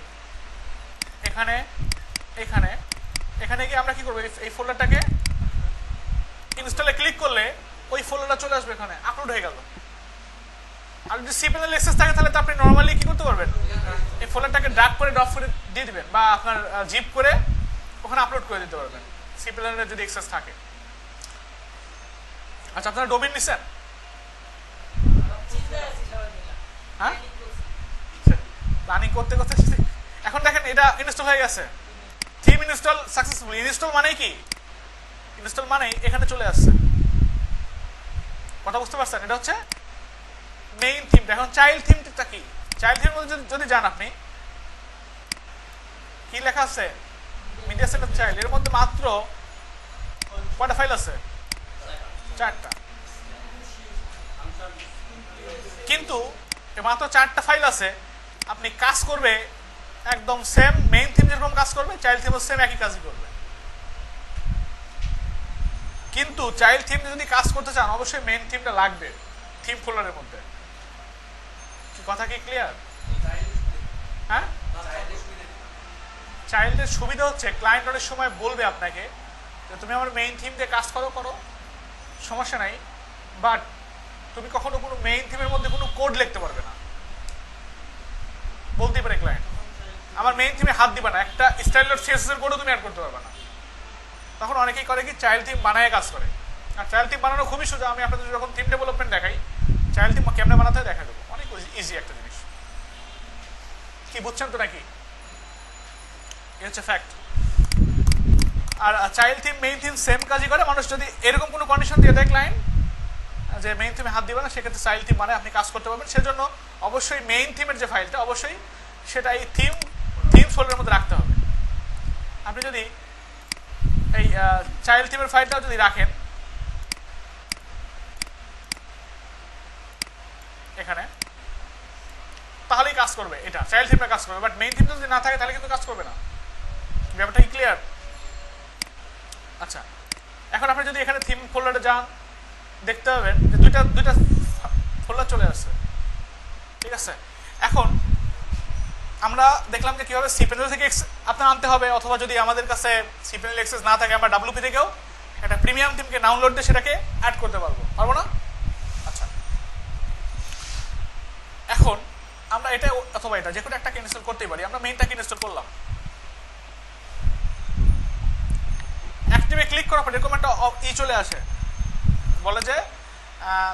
Speaker 1: এখানে এখানে এখানে গিয়ে আমরা কি করবো? এই ফোল্ডারটাকে ইনস্টলে ক্লিক করলে ওই ফোল্ডারটা চলে আসবে, এখানে আপলোড হয়ে গেল। আর যদি সি প্যানেল অ্যাক্সেস থাকে তাহলে তো আপনি নর্মালি কি করতে পারবেন? এই ফোল্ডারটাকে ড্র্যাগ করে ড্রপ করে দিয়ে দিবেন, বা আপনার জিপ করে ওখানে আপলোড করে দিতে পারবেন সি প্যানেলের যদি অ্যাক্সেস থাকে। আচ্ছা, আপনারা ডোমেইন নিছেন? হ্যাঁ, প্ল্যানিং করতে করতে এখন দেখেন এটা ইনস্টল হয়ে গেছে। Theme install successful. ইনস্টল মানে কি? ইনস্টল মানে এখানে চলে আসছে। কথা বুঝতে পারছেন? এটা হচ্ছে মেইন থিমটা। এখন চাইল্ড থিমটা কি? চাইল্ড থিমের মধ্যে যদি যান, আপনি কি লেখা আছে? Media centre child. এর মধ্যে মাত্র কয়টা ফাইল আছে? 4টা। কিন্তু মাত্র 4টা ফাইল আছে। আপনি কাজ করবে একদম সেম, মেইন থিম যেরকম কাজ করবে চাইল্ড থিমও সেম একই কাজই করবে। কিন্তু চাইল্ড থিম যদি কাজ করতে চান অবশ্যই মেইন থিমটা লাগবে থিম ফোল্ডারের মধ্যে। কি কথা কি ক্লিয়ার? হ্যাঁ, চাইল্ডের সুবিধা হচ্ছে ক্লায়েন্ট অনেক সময় বলবে আপনাকে যে তুমি আমার মেইন থিম দিয়ে কাজ করো, সমস্যা নাই, বাট তুমি কখনো কোনো মেইন থিমের মধ্যে কোনো কোড লিখতে পারবে না। বলতেই পারে ক্লায়েন্ট, আমার মেইন থিমে হাত দিবে না, একটা style.css এর কোডও তুমি অ্যাড করতে পারবে না। তখন অনেকেই করে কি, চাইল্ড থিম বানায় কাজ করে। আর চাইল্ড থিম বানানো খুবই সোজা। আমি আপনাদের যখন থিম ডেভেলপমেন্ট দেখাই, চাইল্ড থিম কেমনে বানাতে হয় দেখা দেবো। অনেক ইজি একটা জিনিস। কি বুঝছেন তো নাকি? এই হচ্ছে ফ্যাক্ট। আর child theme main theme same কাজই করে। মানুষ যদি এরকম কোনো কন্ডিশন দিয়ে দেয় ক্লায়েন্ট যে মেইন থিমে হাত দিবে না, সেক্ষেত্রে চাইল্ড থিম মানে আপনি কাজ করতে পারবেন। সেজন্য অবশ্যই মেইন থিমের যে ফাইলটা অবশ্যই সেটা এই থিম ফোল্ডারের মধ্যে রাখতে হবে। আপনি যদি এই চাইল্ড থিমের ফাইলটা যদি রাখেন এখানে, তাহলেই কাজ করবে, এটা চাইল্ড থিমটা কাজ করবে। বাট মেইন থিমটা যদি না থাকে তাহলে কিন্তু কাজ করবে না। ব্যাপারটা কি ক্লিয়ার? আচ্ছা, এখন আপনি যদি এখানে থিম ফোল্ডারে যান, দেখতে পাবেন যে দুইটা ফোল্ডার চলে আসছে। ঠিক আছে, এখন আমরা দেখলাম যে কিভাবে সি প্যানেল থেকে আপনার আনতে হবে, অথবা যদি আমাদের কাছে সি প্যানেল অ্যাক্সেস না থাকে আমরা ডাব্লিউপি থেকেও একটা প্রিমিয়াম থিমকে ডাউনলোড দিয়ে সেটাকে অ্যাড করতে পারবো না? আচ্ছা, এখন আমরা এটা অথবা এটা যে কোনো একটাকে ইনস্টল করতেই পারি। আমরা মেইনটাকে ইনস্টল করলাম, অ্যাক্টিভে ক্লিক করার পর এরকম একটা চলে আসে, বলে যে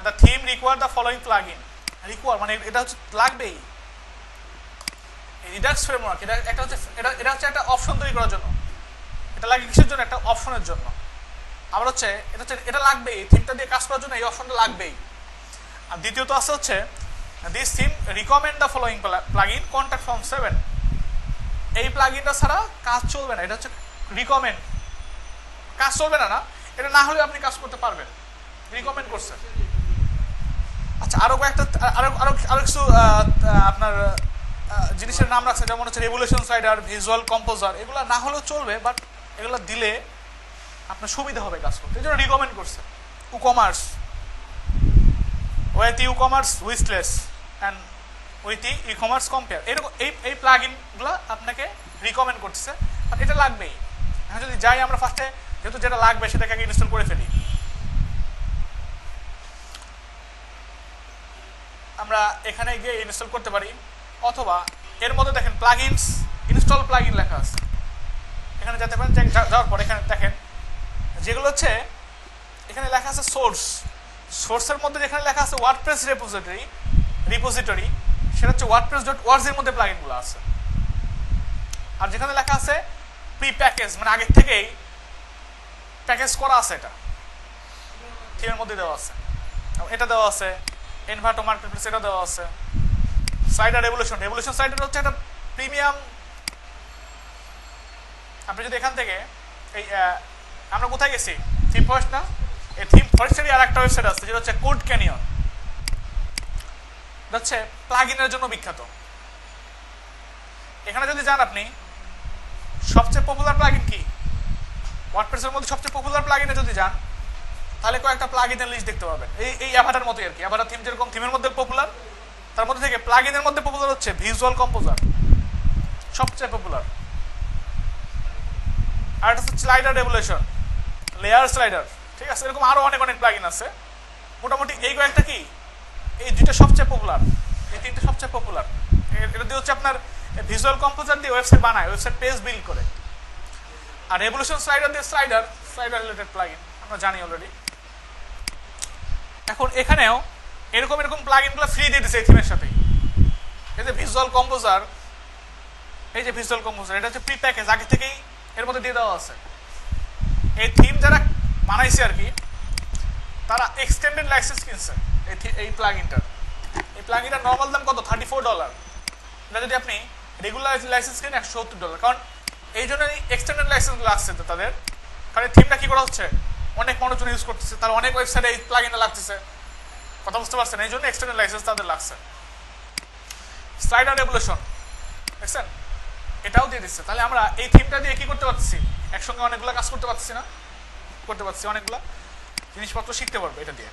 Speaker 1: the theme require the following plug in. Require মানে এটা হচ্ছে লাগবেই। রিডাক্স ফ্রেমওয়ার্ক এটা হচ্ছে একটা অপশন তৈরি করার জন্য। এটা লাগে কিসের জন্য? একটা অপশনের জন্য। আবার হচ্ছে এটা লাগবেই, থিমটা দিয়ে কাজ করার জন্য এই অপশনটা লাগবেই। আর দ্বিতীয়ত আছে হচ্ছে this theme recommend the following plug in contact form 7। এই প্লাগ ইনটা ছাড়া কাজ চলবে না। এটা হচ্ছে রিকমেন্ড, কাজ চলবে না, এটা না হলে আপনি কাজ করতে পারবেন, রিকমেন্ড করছেন। আচ্ছা, আরো কয়েকটা আরো কিছু আপনার জিনিসের নাম রাখছে, যেমন হচ্ছে রেভুলেশন স্লাইডার, ভিজুয়াল কম্পোজার। এগুলো না হলেও চলবে, বাট এগুলো দিলে আপনার সুবিধা হবে কাজ করতে, এই জন্য রিকমেন্ড করছে। উকমার্স, উইথ ইউকমার্স উইথলেস অ্যান্ড উইথ ইকমার্স কম্পেয়ার, এরকম এই প্লাগ ইনগুলো আপনাকে রিকমেন্ড করতেছে। আর এটা লাগবেই। এখন যদি যাই আমরা ফার্স্টে, যেহেতু যেটা লাগবে সেটাকে আগে ইনস্টল করে ফেলি। আমরা এখানে গিয়ে ইনস্টল করতে পারি, অথবা এর মধ্যে দেখেন প্লাগইনস ইনস্টল প্লাগইন লেখা আছে, এখানে যেতে পারেন। যাওয়ার পর এখানে দেখেন যেগুলো হচ্ছে এখানে লেখা আছে সোর্সের মধ্যে যেখানে লেখা আছে ওয়ার্ডপ্রেস রিপোজিটরি সেটা হচ্ছে wordpress.org এর মধ্যে প্লাগইনগুলো আছে। আর যেখানে লেখা আছে প্রি প্যাকেজ মানে আগের থেকেই প্যাকেজ করা আছে, এটা থিমের মধ্যে দেওয়া আছে, এটা দেওয়া আছে, এনভাটো মার্কেটপ্লেস এটা দেওয়া আছে, স্লাইডার রেভলিউশন স্লাইডার হচ্ছে একটা প্রিমিয়াম। আপনি যদি এখান থেকে এই আমরা কোথায় গেছি থিম ফরেস্ট না, এই থিম ফরেস্টেরই আর একটা ওয়েবসাইট আছে যেটা হচ্ছে কোড ক্যানিয়ন, হচ্ছে প্লাগইনের জন্য বিখ্যাত। এখানে যদি যান আপনি সবচেয়ে পপুলার প্লাগইন কি ওয়ার্ডপ্রেসের মধ্যে সবচেয়ে পপুলার প্লাগইনে যদি যান তাহলে কয়েকটা প্লাগইনের লিস্ট দেখতে পাবেন, এই অ্যাভাটার মতোই আর কি। অ্যাভাটার থিম যেরকম থিমের মধ্যে পপুলার, তার মধ্যে থেকে প্লাগইনের মধ্যে পপুলার হচ্ছে ভিজুয়াল কম্পোজার, সবচেয়ে পপুলার। আর এটা হচ্ছে স্লাইডার রেভলিউশন, লেয়ার স্লাইডার, ঠিক আছে। এরকম আরো অনেক অনেক প্লাগইন আছে, মোটামুটি এই কয়েকটা কি এই দুইটা সবচেয়ে পপুলার, এই তিনটা সবচেয়ে পপুলার। এটা দিয়ে হচ্ছে আপনার ভিজুয়াল কম্পোজার দিয়ে ওয়েবসাইট বানায়, ওয়েবসাইট পেজ বিল্ড করে। আর রেভলিউশন স্লাইডার দিয়ে স্লাইডার রিলেটেড প্লাগইন আমরা জানি অলরেডি। এখন এখানেও এরকম প্লাগইনগুলো ফ্রি দিয়ে দিচ্ছে এই থিমের সাথেই। এই যে ভিজুয়াল কম্পোজার, এটা হচ্ছে প্রি প্যাকেজ, আগে থেকেই এর মধ্যে দিয়ে দেওয়া আছে। এই থিম যারা বানাইছে আর কি তারা এক্সটেন্ডেড লাইসেন্স কিনছে এই প্লাগইনটার। এই প্লাগইনটার নর্মাল দাম কত? $34। এটা যদি আপনি রেগুলার লাইসেন্স কিনেন $170। কারণ এই জন্যই এক্সটেন্ডেড লাইসেন্স লাগছে তো তাদের, কারণ থিমটা কি করা হচ্ছে অনেক মানুষজন ইউজ করতেছে, তার অনেক ওয়েবসাইটে এই প্লাগইনটা লাগতেছে, কথা বুঝতে পারছেন? এই জন্য এক্সটেন্ডেড লাইসেন্স তাদের লাগছে। স্লাইডার রেভলিউশন দেখছেন, এটাও দিয়ে দিচ্ছে। তাহলে আমরা এই থিমটা দিয়ে কি করতে পারছি? একসঙ্গে অনেকগুলো কাজ করতে পারছি না? করতে পারছি, অনেকগুলো জিনিসপত্র শিখতে পারবো এটা দিয়ে।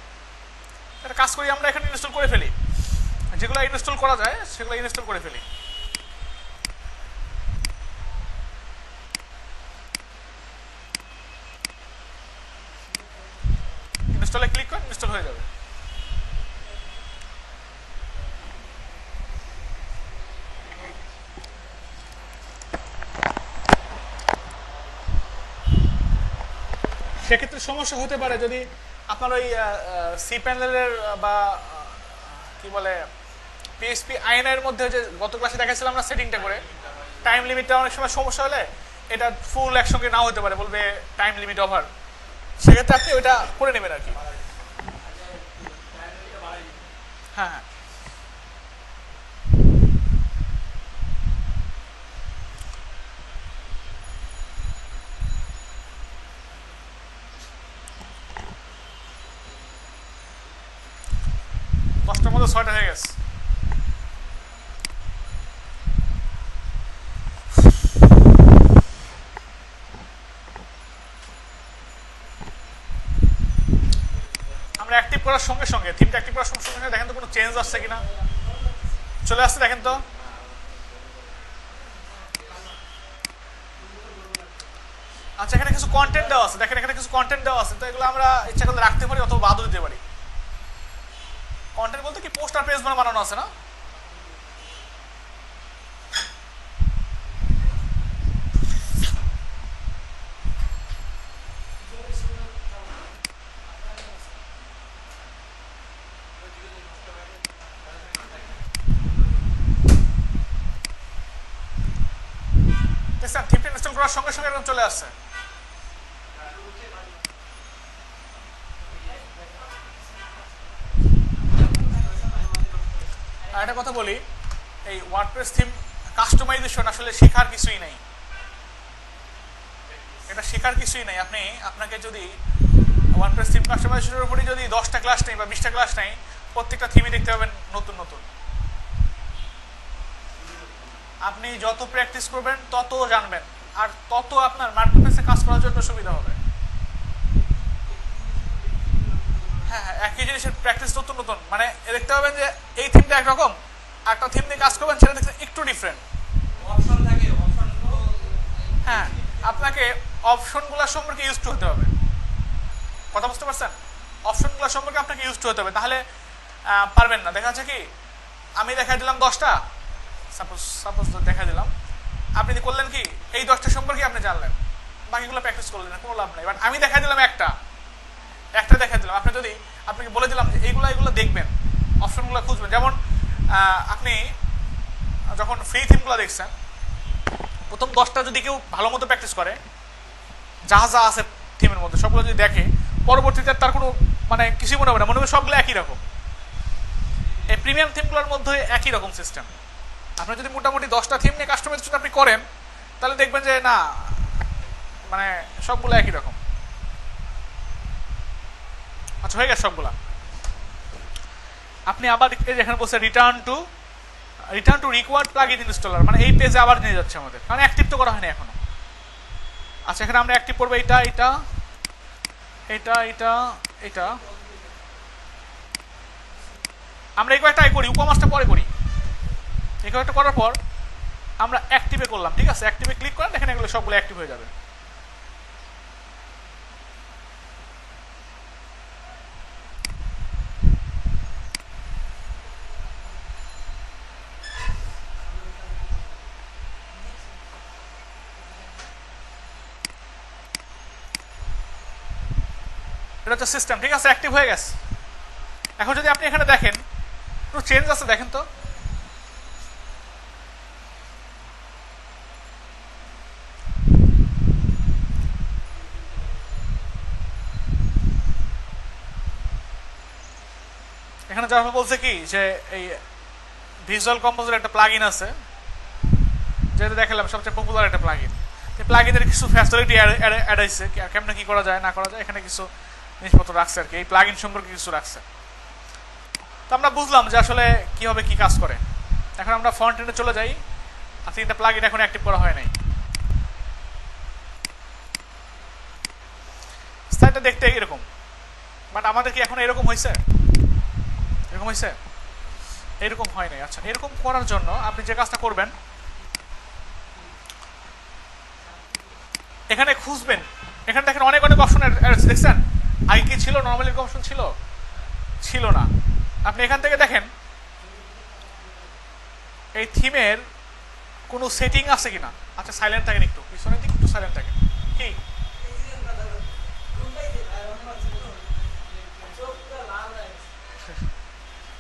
Speaker 1: একটা কাজ করি, আমরা এখানে ইনস্টল করে ফেলি, যেগুলো ইনস্টল করা যায় সেগুলো ইনস্টল করে ফেলি। ইনস্টলে ক্লিক করেন, ইনস্টল হয়ে যাবে। সেক্ষেত্রে সমস্যা হতে পারে যদি আপনার ওই সি প্যানেলের বা কি বলে পিএইচপি আইনের মধ্যে যে গত ক্লাসে দেখাচ্ছিলাম আমরা সেটিংটা করে, টাইম লিমিটটা অনেক সময় সমস্যা হলে এটা ফুল একসঙ্গে নাও হতে পারে, বলবে টাইম লিমিট ওভার। সেক্ষেত্রে আপনি ওইটা করে নেবেন আর কি। হ্যাঁ হ্যাঁ, দশটার মধ্যে 6টা হয়ে গেছে। আমরা অ্যাক্টিভ করার সঙ্গে সঙ্গে থিমটা অ্যাক্টিভ করার সঙ্গে সঙ্গে দেখেন তো কোনো চেঞ্জ আসছে কিনা। চলে আসছে, দেখেন তো। আচ্ছা, এখানে কিছু কন্টেন্ট দেওয়া আছে, দেখেন এখানে কিছু কন্টেন্ট দেওয়া আছে, তো এগুলো আমরা ইচ্ছা করলে রাখতে পারি অথবা বাদও দিতে পারি। কন্টেন্ট বলতে কি পোস্টার পেজ বানানো আছে না? দেখছেন থিমটা ইনস্টল করার সঙ্গে সঙ্গে এরকম চলে আসছে। আর একটা কথা বলি, এই ওয়ার্ডপ্রেস থিম কাস্টমাইজেশন আসলে শেখার কিছুই নাই, এটা শেখার কিছুই নাই। আপনাকে যদি ওয়ার্ডপ্রেস থিম কাস্টমাইজেশনের উপরে যদি 10টা ক্লাস নেই বা 20টা ক্লাস নেই, প্রত্যেকটা থিমই দেখতে পাবেন নতুন নতুন। আপনি যত প্র্যাকটিস করবেন তত জানবেন, আর তত আপনার মার্কেটপ্লেসে কাজ করার জন্য সুবিধা হবে। হ্যাঁ হ্যাঁ, একই জিনিসের প্র্যাকটিস নতুন নতুন, মানে দেখতে পাবেন যে এই থিমটা একরকম, একটা থিম নিয়ে কাজ করবেন সেটা দেখতে একটু ডিফারেন্ট। হ্যাঁ, আপনাকে অপশনগুলো সম্পর্কে ইউজ হতে হবে, কথা বুঝতে পারছেন? অপশনগুলো সম্পর্কে আপনাকে ইউজ হতে হবে, তাহলে পারবেন না। দেখা যাচ্ছে কি আমি দেখাই দিলাম 10টা, সাপোজ দেখা দিলাম, আপনি করলেন কি এই 10টা সম্পর্কে আপনি জানলেন, বাকিগুলো প্র্যাকটিস করলেন না, কোনো লাভ নাই। বাট আমি দেখাই দিলাম একটা দেখাই দিলাম, আপনি যদি আপনাকে বলে দিলাম যে এইগুলো দেখবেন, অপশনগুলো খুঁজবেন। যেমন আপনি যখন ফ্রি থিমগুলো দেখছেন, প্রথম 10টা যদি কেউ ভালো মতো প্র্যাকটিস করে, যা যা আছে থিমের মধ্যে সবগুলো যদি দেখে, পরবর্তীতে তার কোনো মানে কিছুই মনে হবে না, মনে হবে সবগুলো একই রকম। এই প্রিমিয়াম থিমগুলোর মধ্যে একই রকম সিস্টেম। আপনি যদি মোটামুটি 10টা থিম নিয়ে কাস্টমাইজেশন আপনি করেন, তাহলে দেখবেন যে না, মানে সবগুলো একই রকম। আচ্ছা, হয়ে গেছে সবগুলা। আপনি আবার এখানে বলছে return to required plugin installer, মানে এই পেজে আবার নিয়ে যাচ্ছে আমাদের, কারণ অ্যাক্টিভ তো করা হয়নি এখনো। আচ্ছা, এখানে আমরা অ্যাক্টিভ করবো এটা আমরা এই কয়েকটা করি, উপমাসটা পরে করি। এই কয়েকটা করার পর আমরা অ্যাক্টিভে করলাম, ঠিক আছে? অ্যাক্টিভে ক্লিক করেন, দেখেন এগুলো সবগুলো অ্যাক্টিভ হয়ে যাবে। এটা হচ্ছে সিস্টেম, ঠিক আছে? অ্যাক্টিভ হয়ে গেছে। এখন যদি আপনি এখানে দেখেন একটু চেঞ্জ আছে, দেখেন তো। এখানে যারা বলছে কি যে এই ভিজুয়াল কম্পোজার একটা প্লাগইন আছে, যেটা দেখালাম সবচেয়ে পপুলার একটা প্লাগইন। এই প্লাগইনের কিছু ফ্যাসিলিটি অ্যাড হয়েছে, কেমনে কি করা যায় না করা যায়, এখানে কিছু জিনিসপত্র রাখছে আর কি, এই প্লাগইন সম্পর্কে কিছু রাখছে। তো আমরা বুঝলাম যে আসলে কিভাবে কি কাজ করে। এখন আমরা ফ্রন্ট এন্ডে চলে যাই। আর 3টা প্লাগইন এখন অ্যাক্টিভ করা হয় নাই। সাইটটা দেখতে এরকম, বাট আমাদের কি এখন এরকম হয়েছে? এরকম হয়েছে? এরকম হয় নাই। আচ্ছা, এরকম করার জন্য আপনি যে কাজটা করবেন, এখানে খুঁজবেন। এখানে দেখেন অনেক অপশন দেখছেন। আগে কি ছিল? নর্মালি অপশন ছিল না। আপনি এখান থেকে দেখেন এই থিমের কোনো সেটিং আছে কিনা। আচ্ছা, সাইলেন্ট থাকেন, একটু পিছনের দিকে একটু সাইলেন্ট থাকেন। কি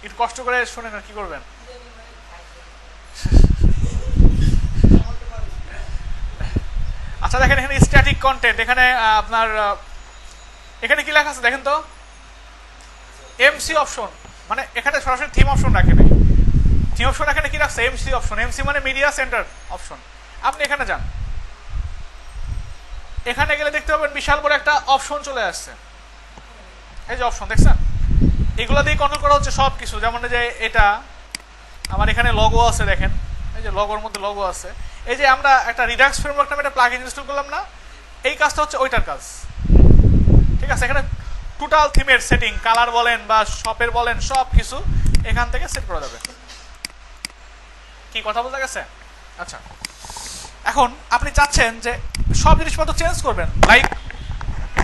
Speaker 1: একটু কষ্ট করে শোনেন, আর কি করবেন? আচ্ছা, দেখেন এখানে স্ট্যাটিক কন্টেন্ট, এখানে আপনার এখানে কি লেখা আছে দেখেন তো, এমসি অপশন, মানে এখানে সরাসরি থিম অপশন রাখে নাই। থিম অপশন এখানে কি রাখছে? MC option. এমসি মানে মিডিয়া সেন্টার অপশন। আপনি এখানে যান, এখানে গেলে দেখতে পাবেন বিশাল বড় একটা অপশন চলে আসছে। এই যে অপশন দেখছেন, এগুলো দিয়ে কন্ট্রোল করা হচ্ছে সব কিছু। যেমন যে এটা আমার এখানে লগো আছে, দেখেন এই যে লগোর মধ্যে লগো আছে। এই যে আমরা একটা রিডাক্স ফ্রেমওয়ার্ক নামে একটা প্লাগইন ইনস্টল করলাম না, এই কাজটা হচ্ছে ওইটার কাজ, ঠিক আছে? এখানে টোটাল থিমের সেটিং, কালার বলেন বা শপের বলেন, সব কিছু এখান থেকে সেট করা যাবে। কি কথা বলতে গেছে? আচ্ছা, এখন আপনি চাচ্ছেন যে সব জিনিসপত্র চেঞ্জ করবেন, লাইক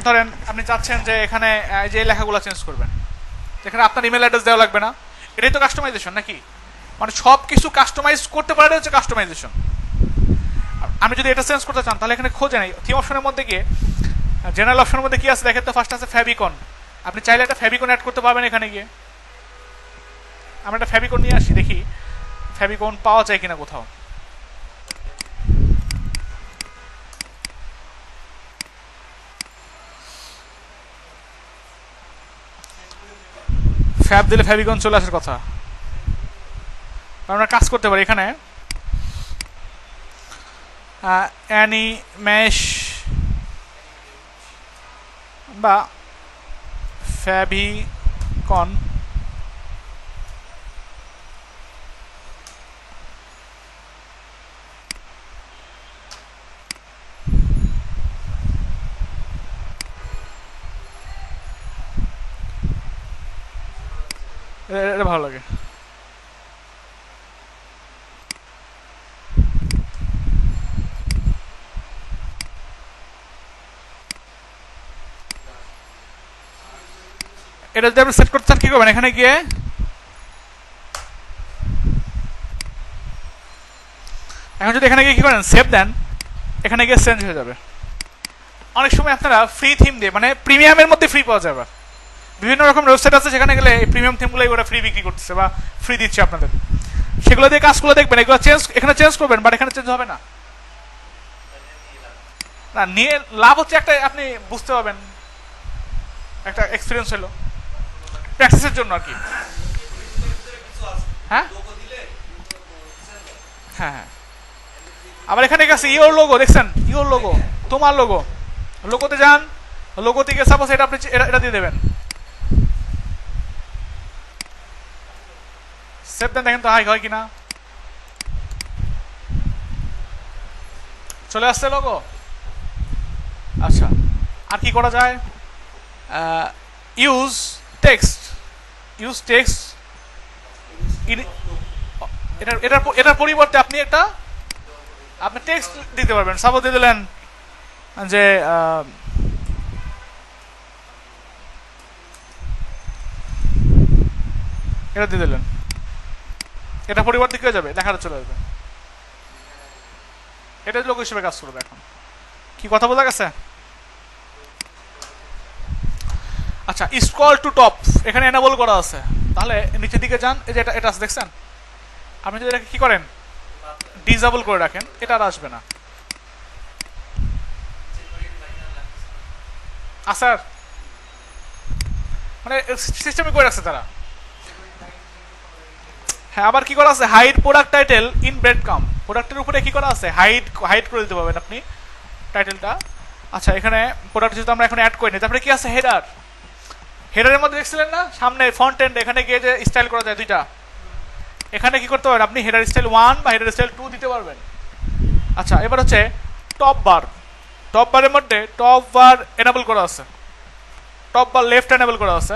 Speaker 1: ধরেন আপনি চাচ্ছেন যে এখানে যে লেখাগুলো চেঞ্জ করবেন, এখানে আপনার ইমেল অ্যাড্রেস দেওয়া লাগবে না। এটাই তো কাস্টমাইজেশন নাকি? মানে সব কিছু কাস্টমাইজ করতে পারে হচ্ছে কাস্টমাইজেশন। আমি যদি এটা চেঞ্জ করতে চান, তাহলে এখানে খোঁজে নাই, থিম অপশনের মধ্যে গিয়ে জেনারেল অপশনের মধ্যে কি আছে দেখেন তো। ফার্স্ট আছে ফেভিকন। আপনি চাইলে একটা ফেভিকন অ্যাড করতে পারবেন এখানে গিয়ে। আমরা একটা ফেভিকন নিয়ে আসি, দেখি ফেভিকন পাওয়া যায় কিনা কোথাও। ফ্যাব দিলে ফেভিকন চলে আসার কথা। আমরা কাজ করতে পারি এখানে অ্যানিমেশ বা ফেভিকন, এটা ভালো লাগে। এটা যদি আপনি সেট করতে চান, কি করবেন? এখানে গিয়ে এখন যদি এখানে গিয়ে কি করেন সেভ দেন, এখানে গিয়ে চেঞ্জ হয়ে যাবে। অনেক সময় আপনারা ফ্রি থিম দিয়ে মানে প্রিমিয়ামের মধ্যে ফ্রি পাওয়া যাবে, বিভিন্ন রকম ওয়েবসাইট আছে সেখানে গেলে এই প্রিমিয়াম থিমগুলোই ওরা ফ্রি বিক্রি করতেছে বা ফ্রি দিচ্ছে আপনাদের, সেগুলো দিয়ে কাজগুলো দেখবেন, এগুলো চেঞ্জ এখানে চেঞ্জ করবেন, বাট এখানে চেঞ্জ হবে না। না নিয়ে লাভ হচ্ছে একটা, আপনি বুঝতে পারবেন, একটা এক্সপিরিয়েন্স হলো প্র্যাকটিসের জন্য আর কি। হ্যাঁ হ্যাঁ হ্যাঁ, আবার এখানে গেছে ইওর লোগো, দেখছেন ইওর লোগো, তোমার লোগো, লোগোতে যান, লোগো থেকে সাপোজ এটা আপনি এটা দিয়ে দেবেন, সেভ দেন, দেখেন তো হাই হয় কিনা, চলে আসছে লোগো। আচ্ছা আর কি করা যায়, ইউজ টেক্সট, ইউজ টেক্সট, এটার পরিবর্তে আপনি টেক্সট দিতে পারবেন। সাপোজ দিয়ে দিলেন যে এটা দিয়ে দিলেন, এটা পরিবর্তে কি হয়ে যাবে, লেখাটা চলে আসবে, এটা লোগো হিসেবে কাজ করবে। এখন কি কথা বোঝা গেছে? আচ্ছা স্ক্রল টু টপ এখানে এনেবল করা আছে, তাহলে নিচের দিকে যান, এই যে এটা আছে দেখছেন, আপনি যদি এটাকে কি করেন ডিসেবল করে রাখেন, এটা আর আসবে না। স্যার মানে সিস্টেমে করে রাখছে তারা। হ্যাঁ আবার কি করা আছে, hide product title in breadcrumb, প্রোডাক্টের উপরে কি করা আছে, হাইড করে দিতে পারবেন আপনি টাইটেলটা। আচ্ছা এখানে প্রোডাক্ট যেহেতু আমরা এখন অ্যাড করি না, তারপরে কি আছে হেডার, হেডারের মধ্যে দেখছিলেন না সামনে ফন্ট এন্ড, এখানে গিয়ে যে স্টাইল করা যায় দুইটা, এখানে কি করতে পারবেন আপনি হেডার স্টাইল 1 বা হেডার স্টাইল 2 দিতে পারবেন। আচ্ছা এবার হচ্ছে টপ বার, টপ বারের মধ্যে টপ বার এনেবল করা আছে, টপ বার লেফট এনেবল করা আছে।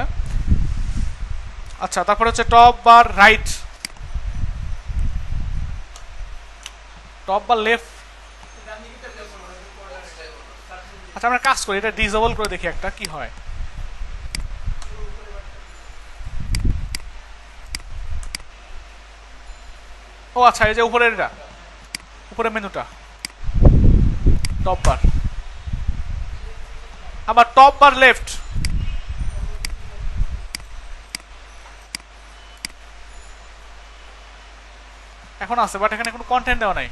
Speaker 1: আচ্ছা তারপর হচ্ছে টপ বার রাইট, টপ বার লেফট। আচ্ছা আমরা কাজ করি, এটা ডিসেবল করে দেখি একটা কি হয়। ও আচ্ছা এই যে উপরের এটা, উপরের মেনুটা টপ বার, আবার টপ বার লেফট, এখন আছে বাট এখানে কোনো কন্টেন্ট দেওয়া নাই।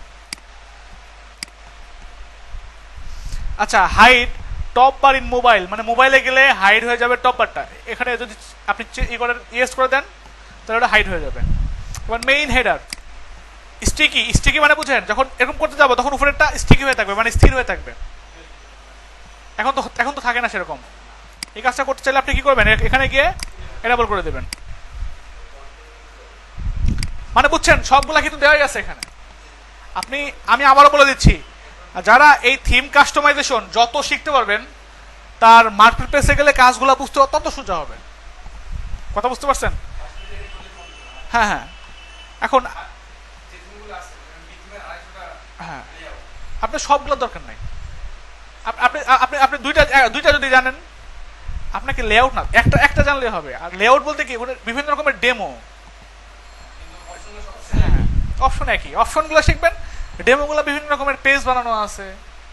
Speaker 1: আচ্ছা hide top bar in mobile, মানে মোবাইলে গেলে হাইড হয়ে যাবে টপ বারটা, এখানে যদি আপনি ইয়েস করে দেন তাহলে ওটা হাইড হয়ে যাবে। এবার মেইন হেডার স্টিকি, স্টিকি মানে বুঝেন যখন এরকম করতে যাবো তখন উপরেরটা স্টিকি হয়ে থাকবে, মানে স্থির হয়ে থাকবে, এখন তো থাকে না সেরকম। এই কাজটা করতে চাইলে আপনি কি করবেন, এখানে গিয়ে এনেবল করে দেবেন, মানে বুঝছেন সবগুলা কিন্তু দেওয়াই আছে এখানে। আমি আবারও বলে দিচ্ছি, যারা এই থিম কাস্টমাইজেশন যত শিখতে পারবেন তার মার্কেট প্লেসে গেলে কাজগুলো বুঝতে তত সোজা হবে। কথা বুঝতে পারছেন? হ্যাঁ হ্যাঁ এখন হ্যাঁ আপনার সবগুলোর দরকার নাই, আপনি আপনি আপনি দুইটা যদি জানেন, আপনাকে লেআউট না একটা জানলে হবে। আর লেআউট বলতে কি বিভিন্ন রকমের ডেমো, হ্যাঁ অপশন একই, অপশনগুলো শিখবেন, ডেমোগুলো বিভিন্ন রকমের পেজ বানানো আছে,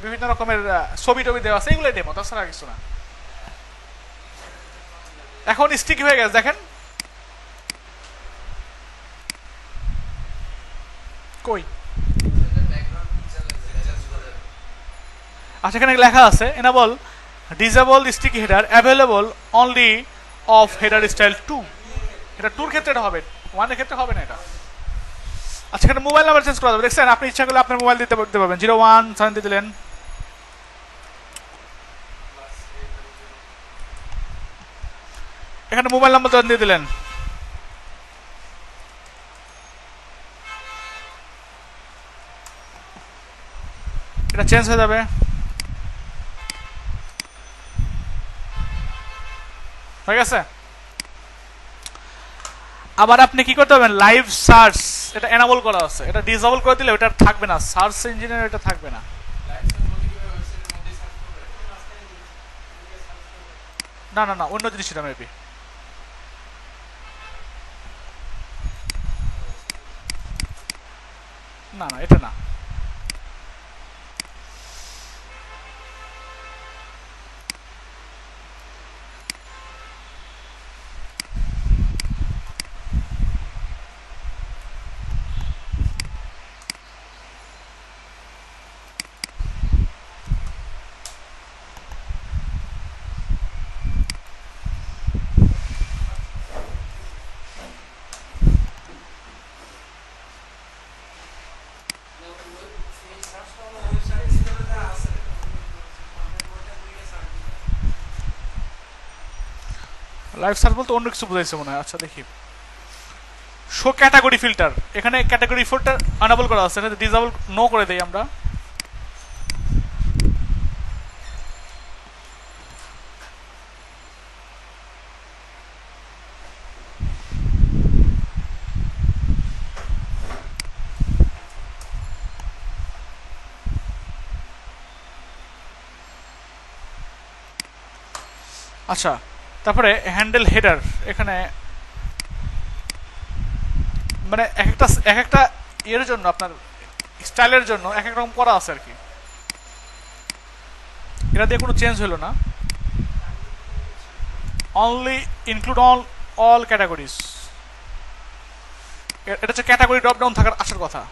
Speaker 1: বিভিন্ন রকমের ছবি টবি দেওয়া আছে, এগুলো ডেমো, তাছাড়া কিছু না। এখন স্টিক হয়ে গেছে দেখেন, কই আচ্ছা এখানে লেখা আছে enable disable sticky header available only of header style 2, এটা 2 এর ক্ষেত্রে এটা হবে, 1 এর ক্ষেত্রে হবে না এটা। আচ্ছা এখানে মোবাইল নাম্বার চেঞ্জ করা যাবে, দেখছেন আপনি ইচ্ছা করলে আপনার মোবাইল দিতে পারবেন, 01 দিয়ে দিলেন, এখানে মোবাইল নাম্বার দিয়ে দিলেন, এটা চেঞ্জ হয়ে যাবে। হয়ে গেছে। আবার আপনি কি করতে পারবেন, লাইভ সার্চ এটা এনেবল করা আছে, এটা ডিসেবল করে দিলে ওটা থাকবে না, সার্চ ইঞ্জিনের এটা থাকবে না। না না না অন্য জিনিস এটা মেবি, না না এটা না, লাইভ সার্চ বলতে অন্য কিছু বুঝাইছে মনে হয়। আচ্ছা দেখি, শো ক্যাটাগরি ফিল্টার, এখানে ক্যাটাগরি ফিল্টার আনাবল করা আছে, এটা ডিসেবল নো করে দেই আমরা। আচ্ছা, তারপরে হ্যান্ডেল হেডার, এখানে মানে এক একটা ইয়ের জন্য আপনার স্টাইলের জন্য এক এক রকম করা আছে আর কি। এটা দিয়ে কোনো চেঞ্জ হলো না। অনলি ইনক্লুড অল ক্যাটাগরিজ, এটা হচ্ছে ক্যাটাগরি ড্রপ ডাউন থাকার আসার কথা।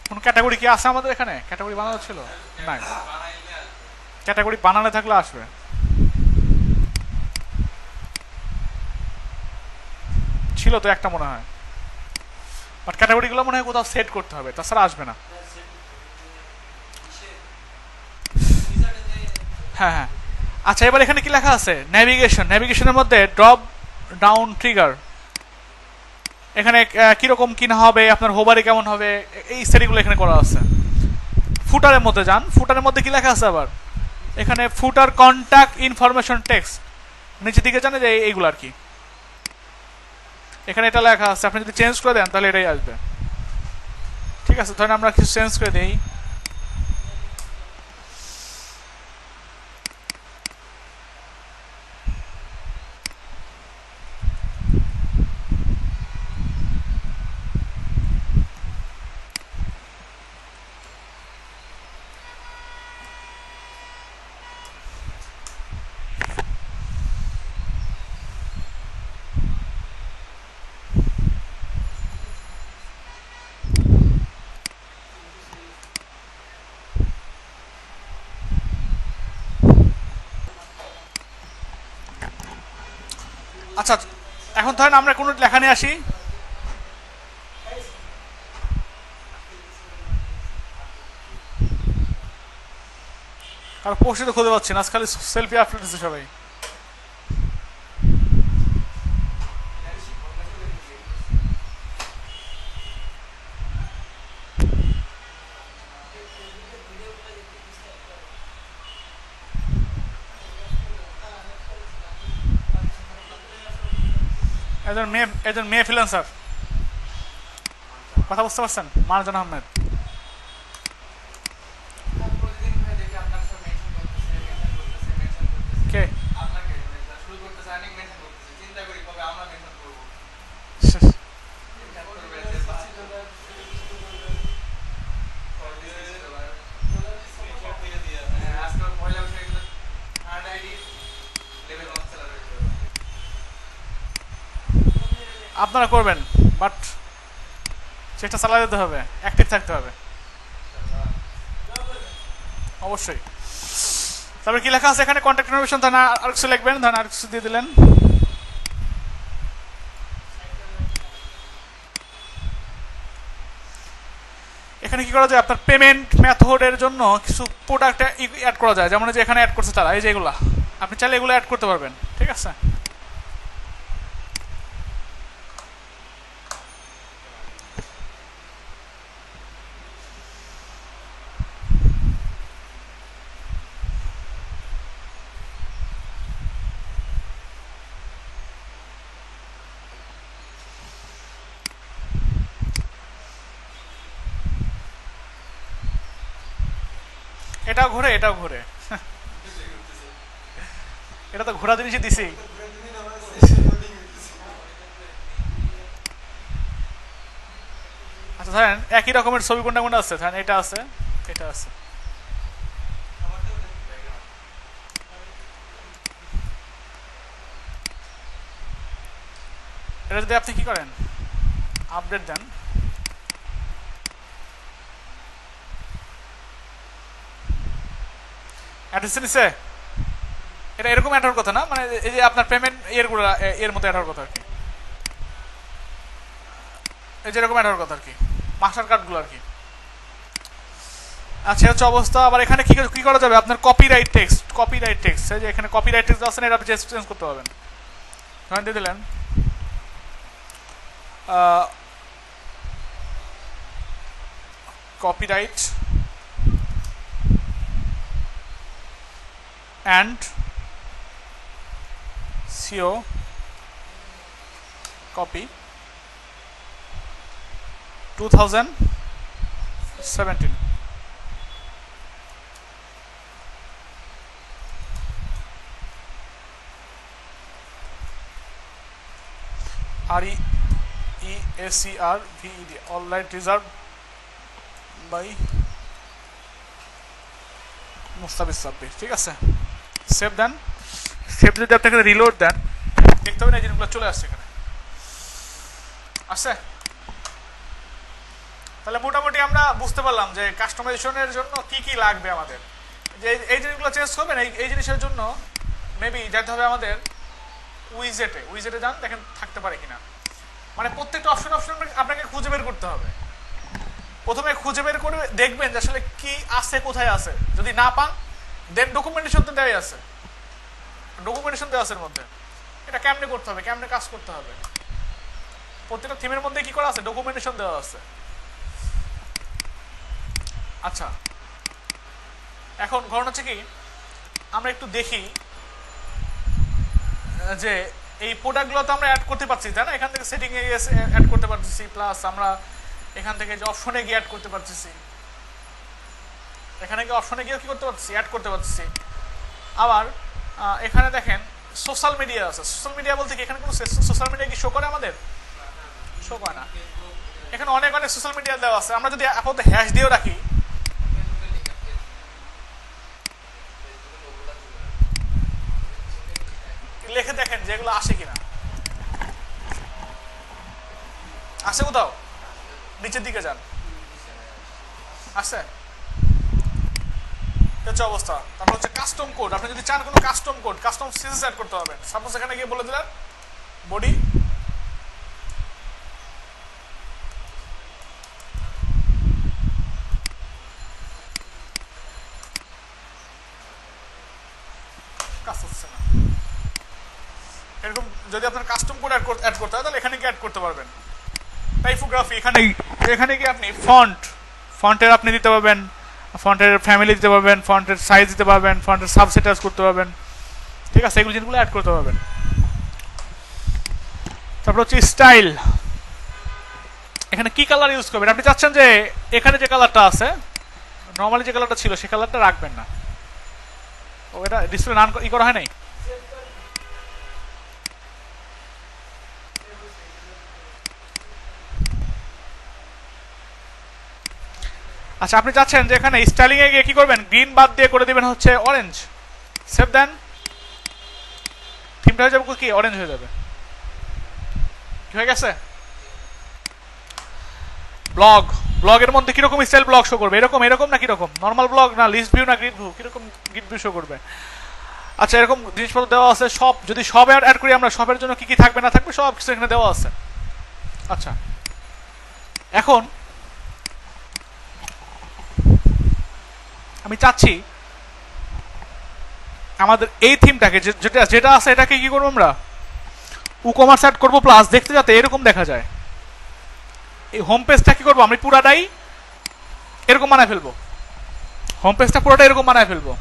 Speaker 1: কোন ক্যাটাগরি কি আছে আমাদের এখানে? ক্যাটাগরি বানানো ছিল না, ক্যাটাগরি বানালে থাকলে আসবে। ছিল তো একটা মনে হয়, বাট ক্যাটাগরিগুলো মনে হয় কোথাও সেট করতে হবে, তাছাড়া আসবে না। হ্যাঁ হ্যাঁ, আচ্ছা এবার এখানে কি লেখা আছে? নেভিগেশন, নেভিগেশনের মধ্যে ড্রপ ডাউন ট্রিগার, এখানে কিরকম কিনা হবে, আপনার হোভারে কেমন হবে, এই সেটিংগুলো এখানে করা আছে। ফুটারের মধ্যে যান, ফুটারের মধ্যে কি লেখা আছে আবার? এখানে ফুটার কন্ট্যাক্ট ইনফরমেশন টেক্সট, নিচের দিকে জানে যে এইগুলো আর কি। এখানে এটা লেখা আছে, আপনি যদি চেঞ্জ করে দেন তাহলে এটাই আসবে। ঠিক আছে, ধরেন আমরা কিছু চেঞ্জ করে দিই। আচ্ছা, এখন ধরেন আমরা কোনো লেখা নিয়ে আসি, আর পোস্টে তো খুঁজে পাচ্ছি না, খালি সেলফি আপলোড দিচ্ছে সবাই। একজন মেয়ে ফ্রিল্যান্সার, কথা বুঝতে পারছেন? মারজান আহমেদ। কে? আপনারা করবেন, বাট চেষ্টা চালিয়ে যেতে হবে, অ্যাক্টিভ থাকতে হবে অবশ্যই। তারপরে কি লেখা আছে এখানে? কন্ট্যাক্ট ইনফরমেশন, ধরেন আর কিছু লিখবেন, ধরেন আর কিছু দিয়ে দিলেন। এখানে কি করা যায়? আপনার পেমেন্ট মেথডের জন্য কিছু প্রোডাক্ট অ্যাড করা যায়, যেমন যে এখানে অ্যাড করছে তারা, এই যে এগুলা, আপনি চাইলে এগুলো অ্যাড করতে পারবেন। ঠিক আছে, এটাও ঘুরে এটাও ঘুরে, এটা তো ঘোরা জিনিসই দিছি। আচ্ছা ধরেন একই রকমের ছবি কোনটা কোনটা আছে, ধরেন এটা আছে, এটা আছে। এটা যদি আপনি কি করেন, আপডেট দেন, অ্যাড্রেস নিছে, এটা এরকম অ্যাড হওয়ার কথা না, মানে এই যে আপনার পেমেন্ট এরগুলো এর মতো অ্যাড হওয়ার কথা আর কি, এই যে এরকম অ্যাড হওয়ার কথা আর কি, মাস্টার কার্ডগুলো আর কি। আচ্ছা হচ্ছে অবস্থা। আবার এখানে কি কি করা যাবে, আপনার কপিরাইট টেক্সট যে এখানে কপিরাইট টেক্সট আছে না, এটা আপনি চেঞ্জ করতে পারবেন। ধরেন দিয়ে দিলেন copyright and SEO copy 2017 REESERVED all right reserved by Mustafiz Sabbir. ঠিক আছে, সেভ দেন। সেভ যদি আপনাকে রিলোড দেন দেখতে পাবেন এই জিনিসগুলো চলে আসছে এখানে আসছে। তাহলে মোটামুটি আমরা বুঝতে পারলাম যে কাস্টমাইজেশনের জন্য কি কি লাগবে আমাদের, যে এই জিনিসগুলো চেঞ্জ করবেন। এই জিনিসের জন্য মেবি যেতে হবে আমাদের উইজেটে যান, দেখেন থাকতে পারে কিনা। মানে প্রত্যেকটা অপশন আপনাকে খুঁজে বের করতে হবে। প্রথমে খুঁজে বের করে দেখবেন যে আসলে কি আছে, কোথায় আছে। যদি না পান দেন ডকুমেন্টেশন তো দেওয়াই আছে, ডকুমেন্টেশন দেওয়া আছে এর মধ্যে। এটা কেমনে করতে হবে, কেমনে কাজ করতে হবে, প্রত্যেকটা থিমের মধ্যে কি করা আছে, ডকুমেন্টেশন দেওয়া আছে। আচ্ছা, এখন ঘটনা হচ্ছে কি, আমরা একটু দেখি যে এই প্রোডাক্টগুলো তো আমরা অ্যাড করতে পারছি, তাই না? এখান থেকে সেটিং এ অ্যাড করতে পারতেছি, প্লাস আমরা এখান থেকে যে অপশনে গিয়ে অ্যাড করতে পারতেছি, এখানে গিয়ে অপশনে গিয়ে কি করতে পারতেছি, অ্যাড করতে পারতেছি। আবার এখানে দেখেন সোশ্যাল মিডিয়া আছে। সোশ্যাল মিডিয়া বলতে কি এখানে কোনো সোশ্যাল মিডিয়া কি শো করে আমাদের? শো করে না। এখানে অনেক সোশ্যাল মিডিয়া দেওয়া আছে। আমরা যদি আপাতত হ্যাশ দিয়েও রাখি, লিখে দেখেন যেগুলো আসে কিনা। আসে কোথাও? নিচের দিকে যান, আসছে হচ্ছে অবস্থা। তারপর হচ্ছে কাস্টম কোড। আপনি যদি চান কোনো custom code, custom CSS add করতে হবে। সাপোজ এখানে গিয়ে বলে দিলেন বডি কাজ হচ্ছে না, এরকম যদি আপনার কাস্টম কোড অ্যাড করতে হয় তাহলে এখানে গিয়ে অ্যাড করতে পারবেন। টাইপোগ্রাফি এখানে গিয়ে আপনি ফন্টের আপনি দিতে পারবেন, ফন্টের ফ্যামিলি দিতে পারবেন, ফন্টের সাইজ দিতে পারবেন, ফন্টের সাবসেটাস করতে পারবেন। ঠিক আছে, এগুলো জিনিসগুলো অ্যাড করতে পারবেন। তারপর হচ্ছে স্টাইল। এখানে কি কালার ইউজ করবেন? আপনি চাচ্ছেন যে এখানে যে কালারটা আছে, নর্মালি যে কালারটা ছিল সেই কালারটা রাখবেন না। ও এটা ডিসপ্লে নান ই করা হয় নাই। আচ্ছা, আপনি চাচ্ছেন যে এখানে স্টাইলিং এ গিয়ে কি করবেন, গ্রিন বাদ দিয়ে করে দিবেন হচ্ছে অরেঞ্জ। সেভ দেন, থিমটা হয়ে যাবে কি অরেঞ্জ হয়ে যাবে। কি হয়ে গেছে? ব্লগের মধ্যে কিরকম স্টাইল ব্লগ শো করবে? এরকম না কিরকম? নর্মাল ব্লগ না লিস্ট ভিউ না গ্রিড ভিউ? কিরকম গ্রিড ভিউ শো করবে? আচ্ছা, এরকম জিনিসপত্র দেওয়া আছে সব। যদি সব অ্যাড করি আমরা, সবের জন্য কি কি থাকবে না থাকবে সব কিছু এখানে দেওয়া আছে। আচ্ছা, এখন আমি চাচ্ছি আমাদের এই থিমটাকে যেটা আছে এটাকে কি করবো আমরা, ই-কমার্স অ্যাড করবো, প্লাস দেখতে যাতে এরকম দেখা যায়। এই হোম পেজটা কি করবো, আমি পুরাটাই এরকম বানায় ফেলবো। হোম পেজটা পুরোটা এরকম বানায় ফেলবো।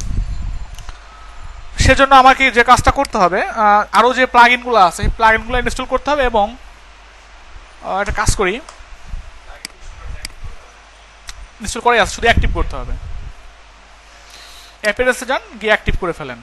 Speaker 1: সেজন্য আমাকে যে কাজটা করতে হবে, আরও যে প্লাগইনগুলো আছে সেই প্লাগইনগুলো ইনস্টল করতে হবে। এবং একটা কাজ করি, ইনস্টল করে আছে, শুধু অ্যাক্টিভ করতে হবে। অ্যাপিয়ারেন্সে যান, গিয়ে অ্যাক্টিভ করে ফেলেন।